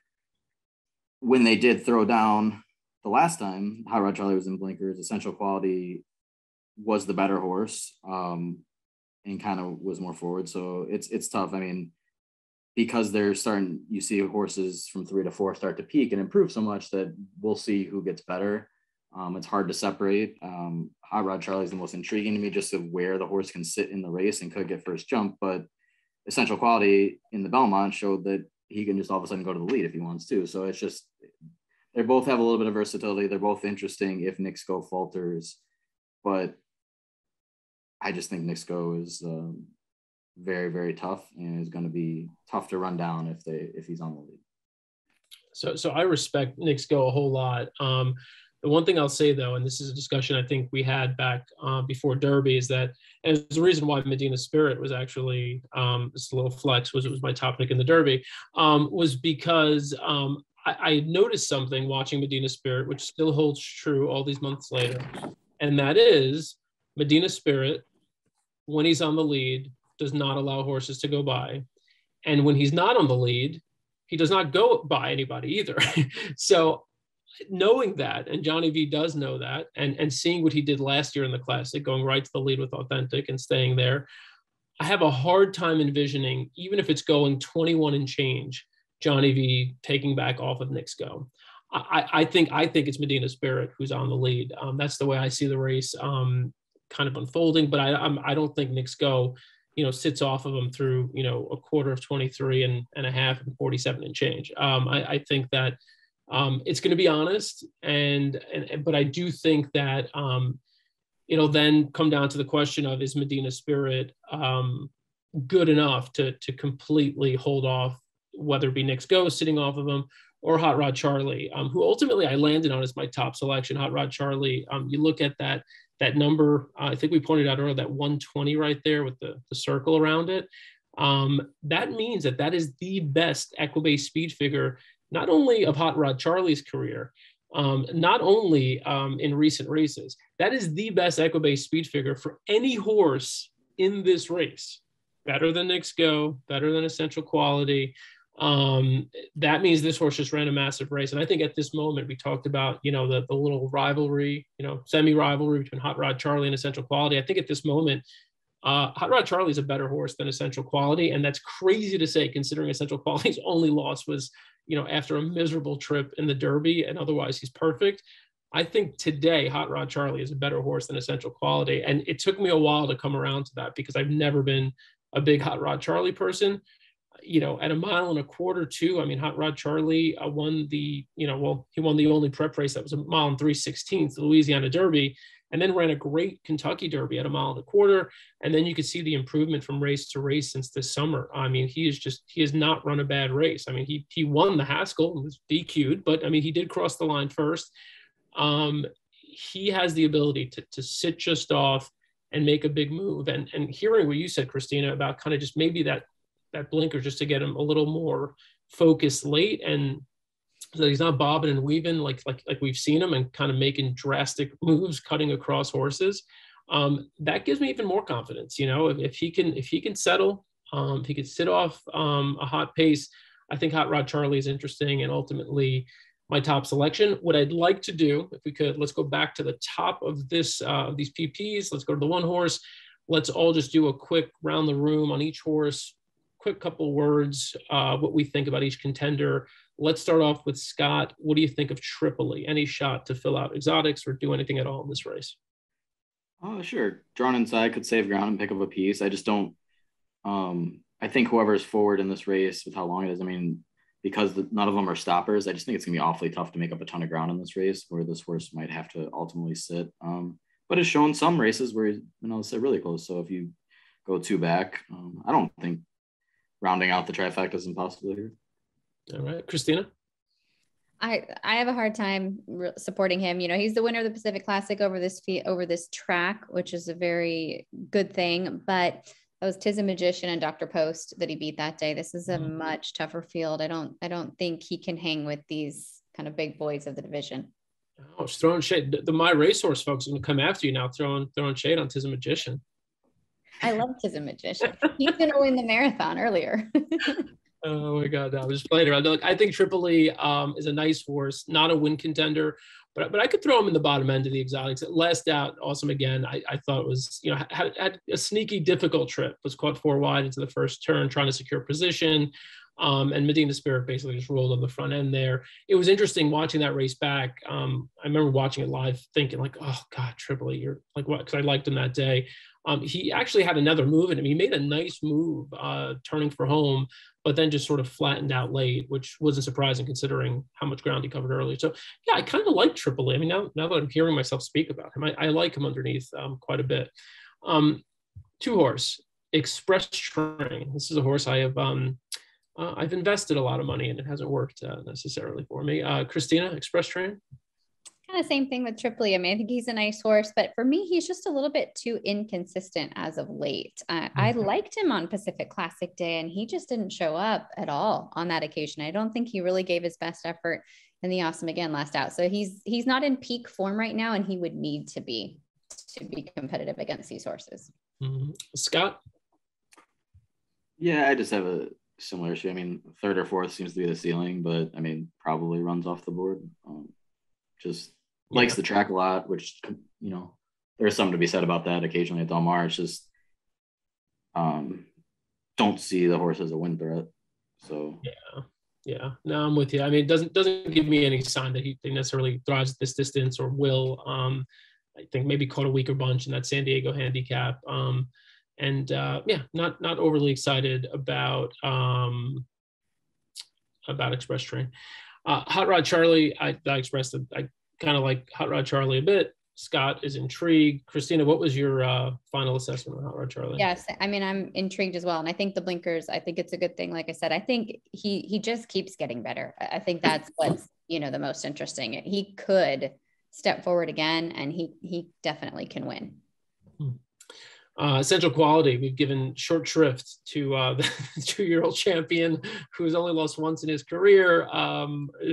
when they did throw down the last time Hot Rod Charlie was in blinkers, Essential Quality was the better horse, and kind of was more forward. So it's tough. I mean, because you see horses from 3 to 4 start to peak and improve so much that we'll see who gets better. It's hard to separate. Hot Rod Charlie is the most intriguing to me, just of where the horse can sit in the race and could get first jump. But Essential Quality in the Belmont showed that he can just all of a sudden go to the lead if he wants to. So it's just, they both have a little bit of versatility. They're both interesting if Nixco falters, but I just think Nixco is very, very tough, and is going to be tough to run down if he's on the lead.
So I respect Nixco a whole lot. The one thing I'll say, though, and this is a discussion I think we had back before Derby, is that, and it's the reason why Medina Spirit was actually, this little flex, it was my top pick in the Derby, was because I noticed something watching Medina Spirit, which still holds true all these months later, and that is Medina Spirit, when he's on the lead, does not allow horses to go by. And when he's not on the lead, he does not go by anybody either. So knowing that, and Johnny V does know that, and seeing what he did last year in the Classic, going right to the lead with Authentic and staying there, I have a hard time envisioning, even if it's going 21 and change, Johnny V taking back off of Nixco. I think it's Medina Spirit who's on the lead. That's the way I see the race kind of unfolding, but I don't think Nixco, sits off of him through, a quarter of 23 and a half and 47 and change. I think that it's going to be honest, but I do think that it'll then come down to the question of, is Medina Spirit good enough to completely hold off, whether it be Nixco sitting off of him or Hot Rod Charlie, who ultimately I landed on as my top selection. Hot Rod Charlie, you look at that number, I think we pointed out earlier, that 120 right there with the circle around it. That means that is the best Equibase speed figure, not only of Hot Rod Charlie's career, not only in recent races, that is the best Equibase speed figure for any horse in this race. Better than Nixco, better than Essential Quality. That means this horse just ran a massive race. And I think at this moment, we talked about, the little rivalry, semi-rivalry between Hot Rod Charlie and Essential Quality. I think at this moment, Hot Rod Charlie is a better horse than Essential Quality. And that's crazy to say, considering Essential Quality's only loss was, after a miserable trip in the Derby, and otherwise he's perfect. I think today Hot Rod Charlie is a better horse than Essential Quality. And it took me a while to come around to that, because I've never been a big Hot Rod Charlie person. At a mile and a quarter too, I mean, Hot Rod Charlie won he won the only prep race that was a mile and 3/16, the Louisiana Derby, and then ran a great Kentucky Derby at a mile and a quarter. And then you could see the improvement from race to race since this summer. I mean, he has not run a bad race. I mean, he won the Haskell, was DQ'd, but I mean, he did cross the line first. He has the ability to sit just off and make a big move. And hearing what you said, Christina, about kind of just maybe that blinker, just to get him a little more focused late, and so that he's not bobbing and weaving like we've seen him, and kind of making drastic moves, cutting across horses. That gives me even more confidence. If he can settle, if he could sit off a hot pace, I think Hot Rod Charlie is interesting, and ultimately my top selection. What I'd like to do, if we could, let's go back to the top of these PPs. Let's go to the one horse. Let's all just do a quick round the room on each horse. Quick couple words, what we think about each contender. Let's start off with Scott. What do you think of Tripoli? Any shot to fill out exotics or do anything at all in this race?
Oh, sure. Drawn Inside could save ground and pick up a piece. I just don't. I think whoever is forward in this race, with how long it is, I mean, because none of them are stoppers, I just think it's gonna be awfully tough to make up a ton of ground in this race, where this horse might have to ultimately sit. But it's shown some races where he's been able to sit really close. So if you go 2 back, I don't think rounding out the trifecta is impossible here.
All right, Christina.
I have a hard time supporting him. You know, he's the winner of the Pacific Classic over this track, which is a very good thing. But that was Tiz Magician and Dr. Post that he beat that day. This is a much tougher field. I don't think he can hang with these kind of big boys of the division.
Oh, it's throwing shade. The My Racehorse folks are going to come after you now, throwing shade on Tiz Magician.
I love Tiz Magician. He's going to win the marathon earlier.
Oh my God, I was just playing around. Look, I think Tripoli is a nice horse, not a win contender, but I could throw him in the bottom end of the exotics. Last out, awesome again. I thought it was, you know, had a sneaky, difficult trip. Was caught 4 wide into the first turn, trying to secure position. And Medina Spirit basically just rolled on the front end there. It was interesting watching that race back. I remember watching it live thinking like, oh God, Tripoli, you're like what? Because I liked him that day. He actually had another move in him. He made a nice move turning for home, but then just sort of flattened out late, which wasn't surprising considering how much ground he covered earlier. So yeah, I kind of like Tripoli. I mean, now that I'm hearing myself speak about him, I like him underneath quite a bit. 2-horse, Express Train. This is a horse I have I've invested a lot of money in. It hasn't worked necessarily for me. Christina, Express Train.
Kind of same thing with Tripoli. I mean, I think he's a nice horse, but for me, he's just a little bit too inconsistent as of late. I liked him on Pacific Classic Day, and he just didn't show up at all on that occasion. I don't think he really gave his best effort in the Awesome Again last out. So he's not in peak form right now, and he would need to be competitive against these horses.
Mm-hmm. Scott?
Yeah, I just have a similar issue. I mean, 3rd or 4th seems to be the ceiling, but I mean, probably runs off the board. Just likes the track a lot, which, you know, there's something to be said about that occasionally at Del Mar. It's just don't see the horse as a win threat. So
yeah. No, I'm with you. I mean, it doesn't give me any sign that he necessarily thrives at this distance or will. I think maybe caught a weaker bunch in that San Diego handicap. Not overly excited about Express Train. Hot Rod Charlie, I expressed that I kind of like Hot Rod Charlie a bit. Scott is intrigued. Christina, what was your final assessment on Hot Rod Charlie?
Yes, I mean, I'm intrigued as well. And I think the blinkers, I think it's a good thing. Like I said, I think he just keeps getting better. I think that's what's, you know, the most interesting. He could step forward again, and he definitely can win.
Essential Quality, we've given short shrift to the 2-year-old champion who's only lost once in his career.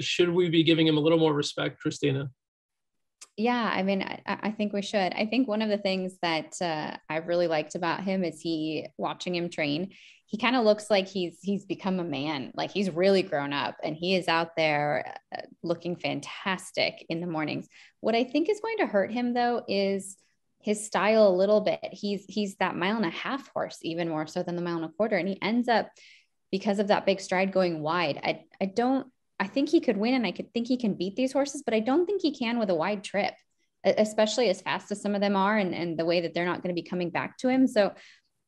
Should we be giving him a little more respect, Christina?
Yeah, I mean, I think we should. I think one of the things that I really liked about him is watching him train, he kind of looks like he's become a man. Like he's really grown up, and he is out there looking fantastic in the mornings. What I think is going to hurt him though is his style a little bit. He's that 1.5 mile horse, even more so than the 1.25 mile. And he ends up, because of that big stride, going wide. I think he could win, and I could think he can beat these horses, but I don't think he can with a wide trip, especially as fast as some of them are, and the way that they're not going to be coming back to him. So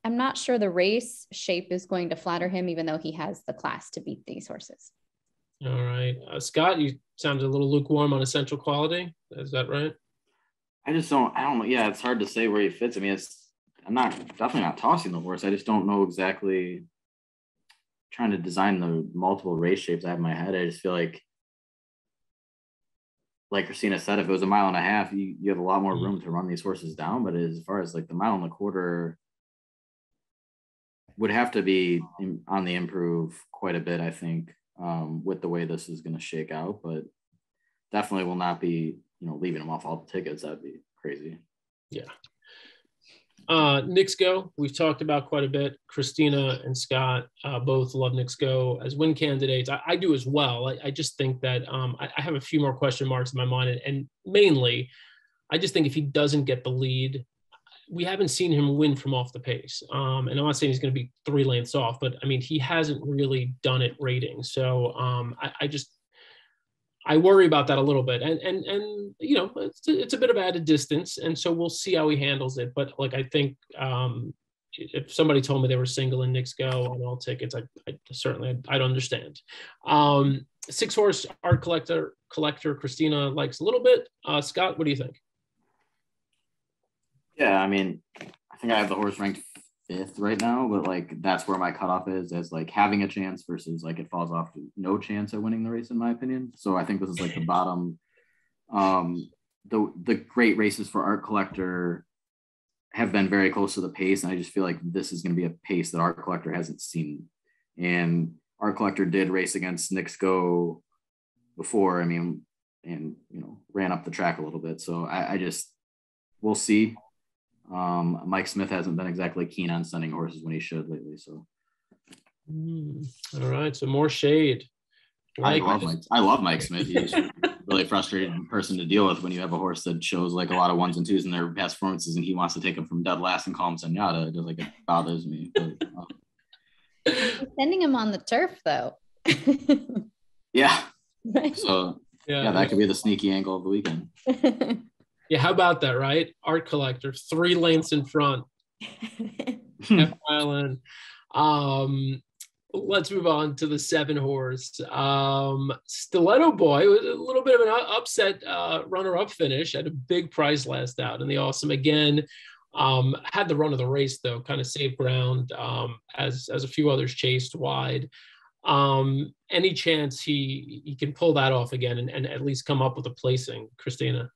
I'm not sure the race shape is going to flatter him, even though he has the class to beat these horses.
All right. Scott, you sounded a little lukewarm on Essential Quality. Is that right?
I don't know. Yeah, it's hard to say where he fits. I mean, I'm definitely not tossing the horse. I just don't know exactly, trying to design the multiple race shapes I have in my head. I just feel like Christina said, if it was 1.5 miles, you have a lot more room to run these horses down. But as far as like the 1.25 miles would have to be on the improve quite a bit, I think, with the way this is going to shake out. But definitely will not be, leaving him off all the tickets. That'd be crazy.
Yeah. Knicks Go, we've talked about quite a bit. Christina and Scott both love Knicks Go as win candidates. I do as well. I just think that I have a few more question marks in my mind. And mainly, I just think if he doesn't get the lead, we haven't seen him win from off the pace. And I'm not saying he's going to be 3 lengths off, but I mean, he hasn't really done it rating. So I worry about that a little bit, and it's a bit of added distance, and so we'll see how he handles it. But I think if somebody told me they were single and Knicks go on all tickets, I'd understand. 6-horse art collector Christina likes a little bit. Scott, what do you think?
Yeah, I mean, I think I have the horse ranked 5th right now, but like that's where my cutoff is, as like having a chance versus like it falls off to no chance at winning the race, in my opinion. So I think this is like the bottom. The great races for art collector have been very close to the pace, and I just feel like this is going to be a pace that art collector hasn't seen. And art collector did race against Knicks Go before, I mean, and ran up the track a little bit. So I just, we'll see. Mike Smith hasn't been exactly keen on sending horses when he should lately. So
all right, so more shade.
I love Mike Smith. He's a really frustrating person to deal with when you have a horse that shows like a lot of 1s and 2s in their past performances, and he wants to take them from dead last and call him Senada. It just like, it bothers me. But,
sending him on the turf though.
yeah.
Right.
So yeah, that could be the sneaky angle of the weekend.
Yeah, how about that, right? Art collector, 3 lengths in front. F-Island. Let's move on to the 7-horse. Stiletto Boy was a little bit of an upset runner-up finish. Had a big prize last out in the Awesome. Again, had the run of the race, though, kind of saved ground as a few others chased wide. Any chance he can pull that off again and at least come up with a placing, Christina?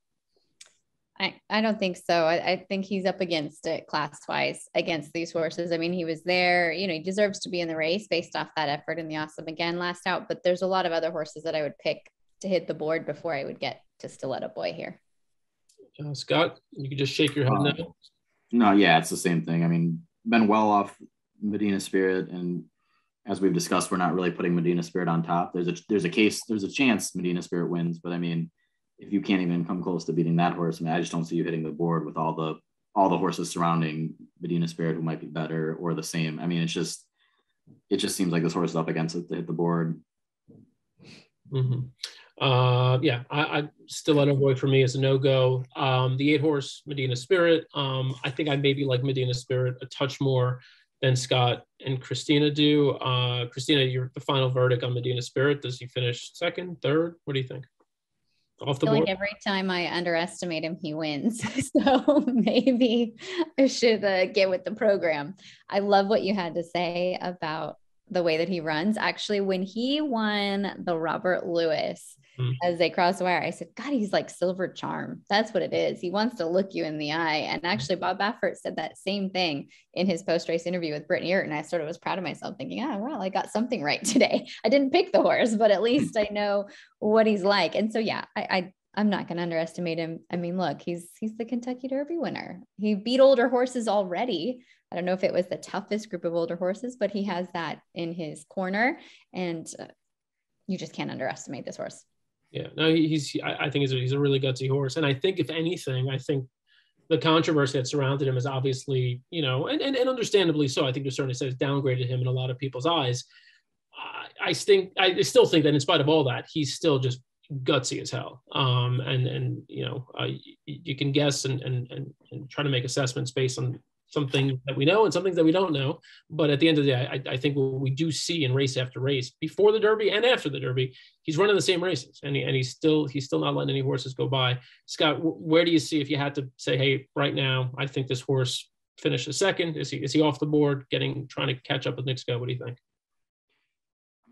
I don't think so. I think he's up against it class-wise against these horses. I mean, he was there, he deserves to be in the race based off that effort in the Awesome again last out, but there's a lot of other horses that I would pick to hit the board before I would get to Stiletto Boy here.
Scott, you can just shake your head now.
No, yeah, it's the same thing. I mean, been well off Medina Spirit, and as we've discussed, we're not really putting Medina Spirit on top. There's a chance Medina Spirit wins, but I mean, if you can't even come close to beating that horse, I mean, I just don't see you hitting the board with all the horses surrounding Medina Spirit who might be better or the same. I mean, it just seems like this horse is up against it to hit the board.
Mm-hmm. I Stiletto Boy for me is a no-go. The 8-horse Medina Spirit, I think I maybe like Medina Spirit a touch more than Scott and Christina do. Christina, you're the final verdict on Medina Spirit. Does he finish 2nd, 3rd? What do you think? Off the board?
Like every time I underestimate him, he wins. So maybe I should get with the program. I love what you had to say about the way that he runs. Actually, when he won the Robert Lewis as they crossed the wire, I said, God, he's like Silver Charm. That's what it is. He wants to look you in the eye. And actually, Bob Baffert said that same thing in his post-race interview with Brittany Earton. I sort of was proud of myself thinking, well, I got something right today. I didn't pick the horse, but at least I know what he's like. And so, yeah, I'm not going to underestimate him. I mean, look, he's the Kentucky Derby winner. He beat older horses already. I don't know if it was the toughest group of older horses, but he has that in his corner, and you just can't underestimate this horse.
Yeah, no, I think he's a really gutsy horse. And I think if anything, I think the controversy that surrounded him is obviously, and understandably so, I think to a certain extent has downgraded him in a lot of people's eyes. I still think that in spite of all that, he's still just gutsy as hell. You can guess and try to make assessments based on some things that we know and some things that we don't know. But at the end of the day, I think what we do see in race after race, before the Derby and after the Derby, he's running the same races, and he's still not letting any horses go by. Scott, where do you see, if you had to say, hey, right now, I think this horse finishes 2nd? Is he off the board, trying to catch up with Knicks Go? What do you think?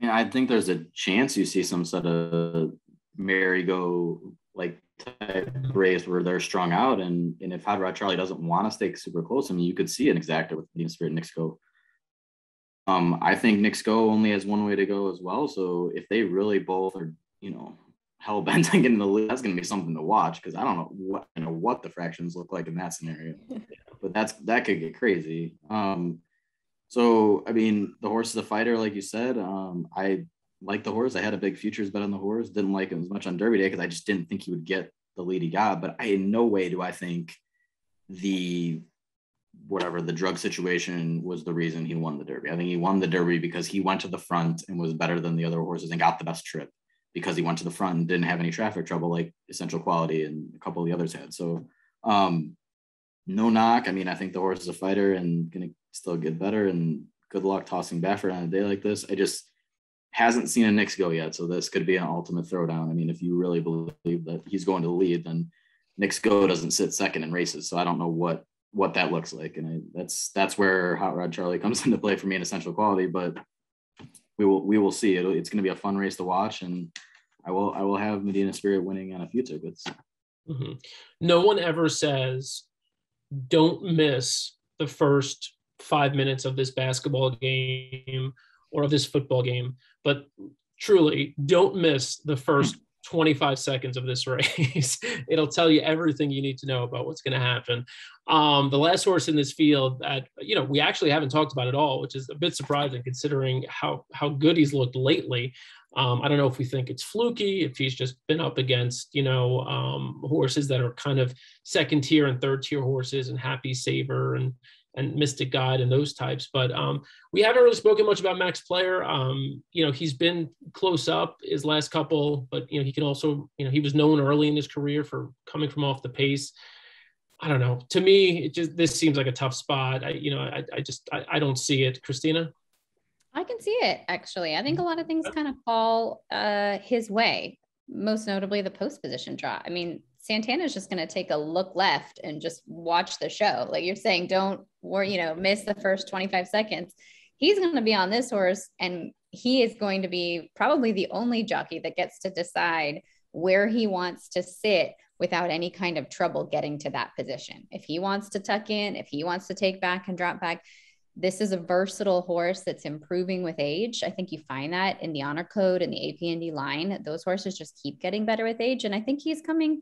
I mean, I think there's a chance you see some sort of merry-go like type race where they're strung out, and if Hot Rod Charlie doesn't want to stay super close, I mean, you could see an exacta with Medina Spirit and Knicks Go. I think Knicks Go only has one way to go as well, so if they really both are hell bent on getting the lead, that's going to be something to watch, because I don't know what the fractions look like in that scenario, but that could get crazy. So I mean, the horse is a fighter, like you said. I like the horse. I had a big futures bet on the horse. Didn't like him as much on Derby Day because I just didn't think he would get the lead he got. But in no way do I think the drug situation was the reason he won the Derby. I think he won the Derby because he went to the front and was better than the other horses and got the best trip because he went to the front and didn't have any traffic trouble like Essential Quality and a couple of the others had. So no knock. I mean, I think the horse is a fighter and going to still get better, and good luck tossing Baffert on a day like this. I just hasn't seen a Nix go yet. So this could be an ultimate throwdown. I mean, if you really believe that he's going to the lead, then Nix go doesn't sit second in races. So I don't know what that looks like. And that's where Hot Rod Charlie comes into play for me in Essential Quality, but we will see. It's going to be a fun race to watch, and I will have Medina Spirit winning on a few tickets.
Mm-hmm. No one ever says, don't miss the first 5 minutes of this basketball game or of this football game, but truly don't miss the first 25 seconds of this race. It'll tell you everything you need to know about what's going to happen. The last horse in this field that, we actually haven't talked about at all, which is a bit surprising considering how good he's looked lately. I don't know if we think it's fluky, if he's just been up against, horses that are kind of second tier and third tier horses, and Happy Saver and Mystic Guide and those types. But we haven't really spoken much about Max Player. He's been close up his last couple, but, he can also, he was known early in his career for coming from off the pace. I don't know. To me, this seems like a tough spot. I don't see it. Christina?
I can see it, actually. I think a lot of things kind of fall his way, most notably the post position draw. I mean, Santana's just going to take a look left and just watch the show. Like you're saying, don't miss the first 25 seconds. He's going to be on this horse, and he is going to be probably the only jockey that gets to decide where he wants to sit without any kind of trouble getting to that position. If he wants to tuck in, if he wants to take back and drop back, this is a versatile horse that's improving with age. I think you find that in the Honor Code and the APND line. Those horses just keep getting better with age. And I think he's coming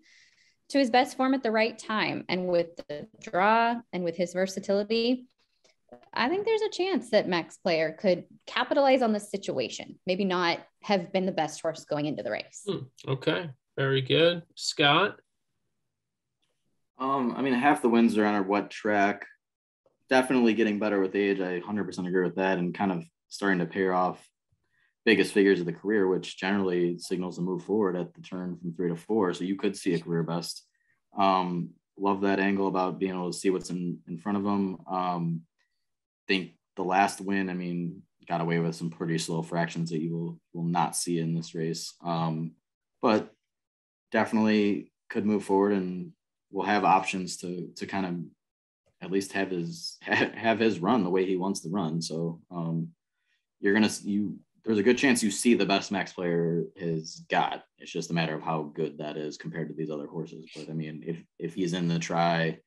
to his best form at the right time. And with the draw and with his versatility, I think there's a chance that Max Player could capitalize on this situation. Maybe not have been the best horse going into the race.
Okay. Very good. Scott?
Half the wins are on a wet track. Definitely getting better with age. I 100% agree with that, and kind of starting to pay off biggest figures of the career, which generally signals a move forward at the turn from 3 to 4. So you could see a career best. Love that angle about being able to see what's in front of him. Think the last win, got away with some pretty slow fractions that you will not see in this race. But definitely could move forward, and will have options to kind of at least have his run the way he wants to run. So there's a good chance you see the best Max Player has got. It's just a matter of how good that is compared to these other horses. But if he's in the try,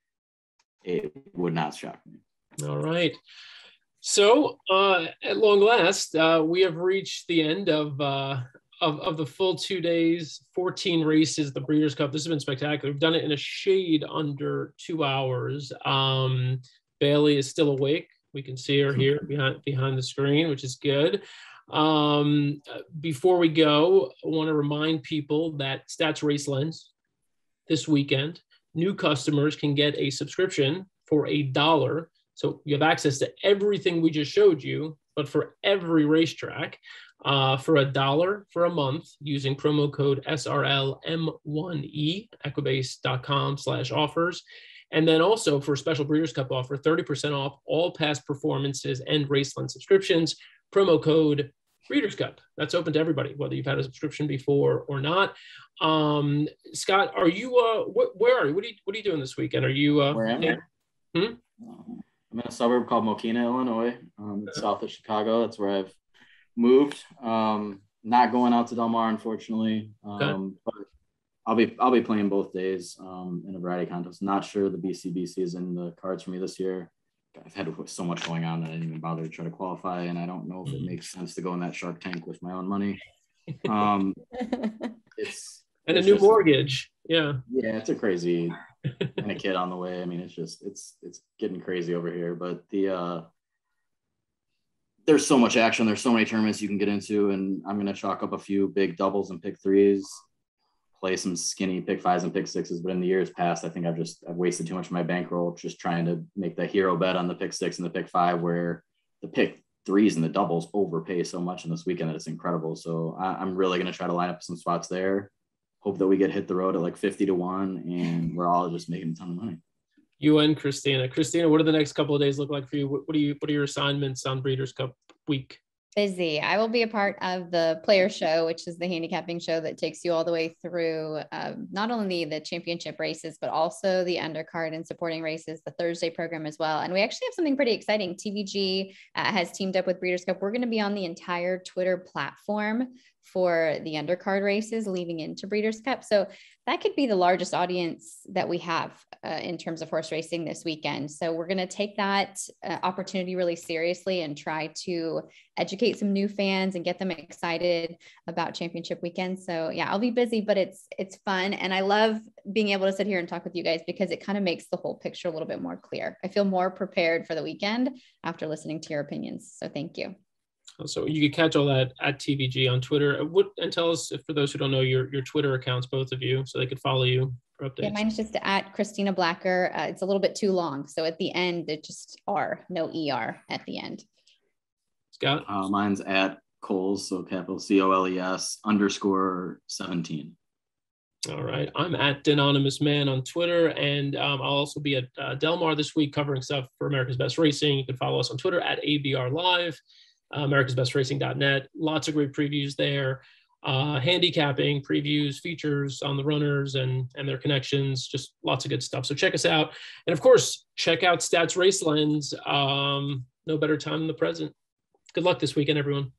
it would not shock me.
All right. So at long last, we have reached the end of the full 2 days, 14 races, the Breeders' Cup. This has been spectacular. We've done it in a shade under 2 hours. Bailey is still awake. We can see her here behind the screen, which is good. Before we go, I want to remind people that Stats Race Lens this weekend, new customers can get a subscription for $1. So you have access to everything we just showed you, but for every racetrack, for $1 for a month using promo code SRLM1E, equibase.com/offers. And then also for a special Breeders' Cup offer, 30% off all past performances and Raceland subscriptions, promo code Breeders' Cup. That's open to everybody, whether you've had a subscription before or not. Scott, are you, where are you? What are you doing this weekend? Are you,
where am I? I'm in a suburb called Mokina, Illinois. It's south of Chicago. That's where I've moved. Not going out to Del Mar, unfortunately. But I'll be playing both days in a variety of contests. Not sure the BCBC is in the cards for me this year. I've had so much going on that I didn't even bother to try to qualify, and I don't know if it makes sense to go in that Shark Tank with my own money. It's
a new mortgage. Yeah,
it's a crazy kind of kid on the way. It's getting crazy over here, but there's so much action. There's so many tournaments you can get into, and I'm going to chalk up a few big doubles and pick threes, play some skinny pick fives and pick sixes. But in the years past, I think I've wasted too much of my bankroll just trying to make the hero bet on the pick six and the pick five, where the pick threes and the doubles overpay so much in this weekend that it's incredible. So I'm really going to try to line up some spots there. Hope that we get hit the road at like 50 to 1, and we're all just making a ton of money.
You and Christina. Christina, what do the next couple of days look like for you? What are your assignments on Breeders' Cup week?
Busy. I will be a part of the player show, which is the handicapping show that takes you all the way through not only the championship races, but also the undercard and supporting races, the Thursday program as well. And we actually have something pretty exciting. TVG has teamed up with Breeders' Cup. We're going to be on the entire Twitter platform for the undercard races leading into Breeders' Cup. So that could be the largest audience that we have in terms of horse racing this weekend. So we're going to take that opportunity really seriously and try to educate some new fans and get them excited about championship weekend. So yeah, I'll be busy, but it's fun. And I love being able to sit here and talk with you guys because it kind of makes the whole picture a little bit more clear. I feel more prepared for the weekend after listening to your opinions. So thank you.
So you can catch all that at TVG on Twitter. And tell us, for those who don't know, your Twitter accounts, both of you, so they could follow you for updates.
Yeah, mine's just at Christina Blacker. It's a little bit too long. So at the end, it just R, no ER at the end.
Scott?
Mine's at Coles, so capital COLES _17.
All right. I'm at Anonymous Man on Twitter, and I'll also be at Del Mar this week covering stuff for America's Best Racing. You can follow us on Twitter at ABR Live. americasbestracing.net. Lots of great previews there. Handicapping, previews, features on the runners and their connections, just lots of good stuff. So check us out. And of course, check out Stats Race Lens. No better time than the present. Good luck this weekend, everyone.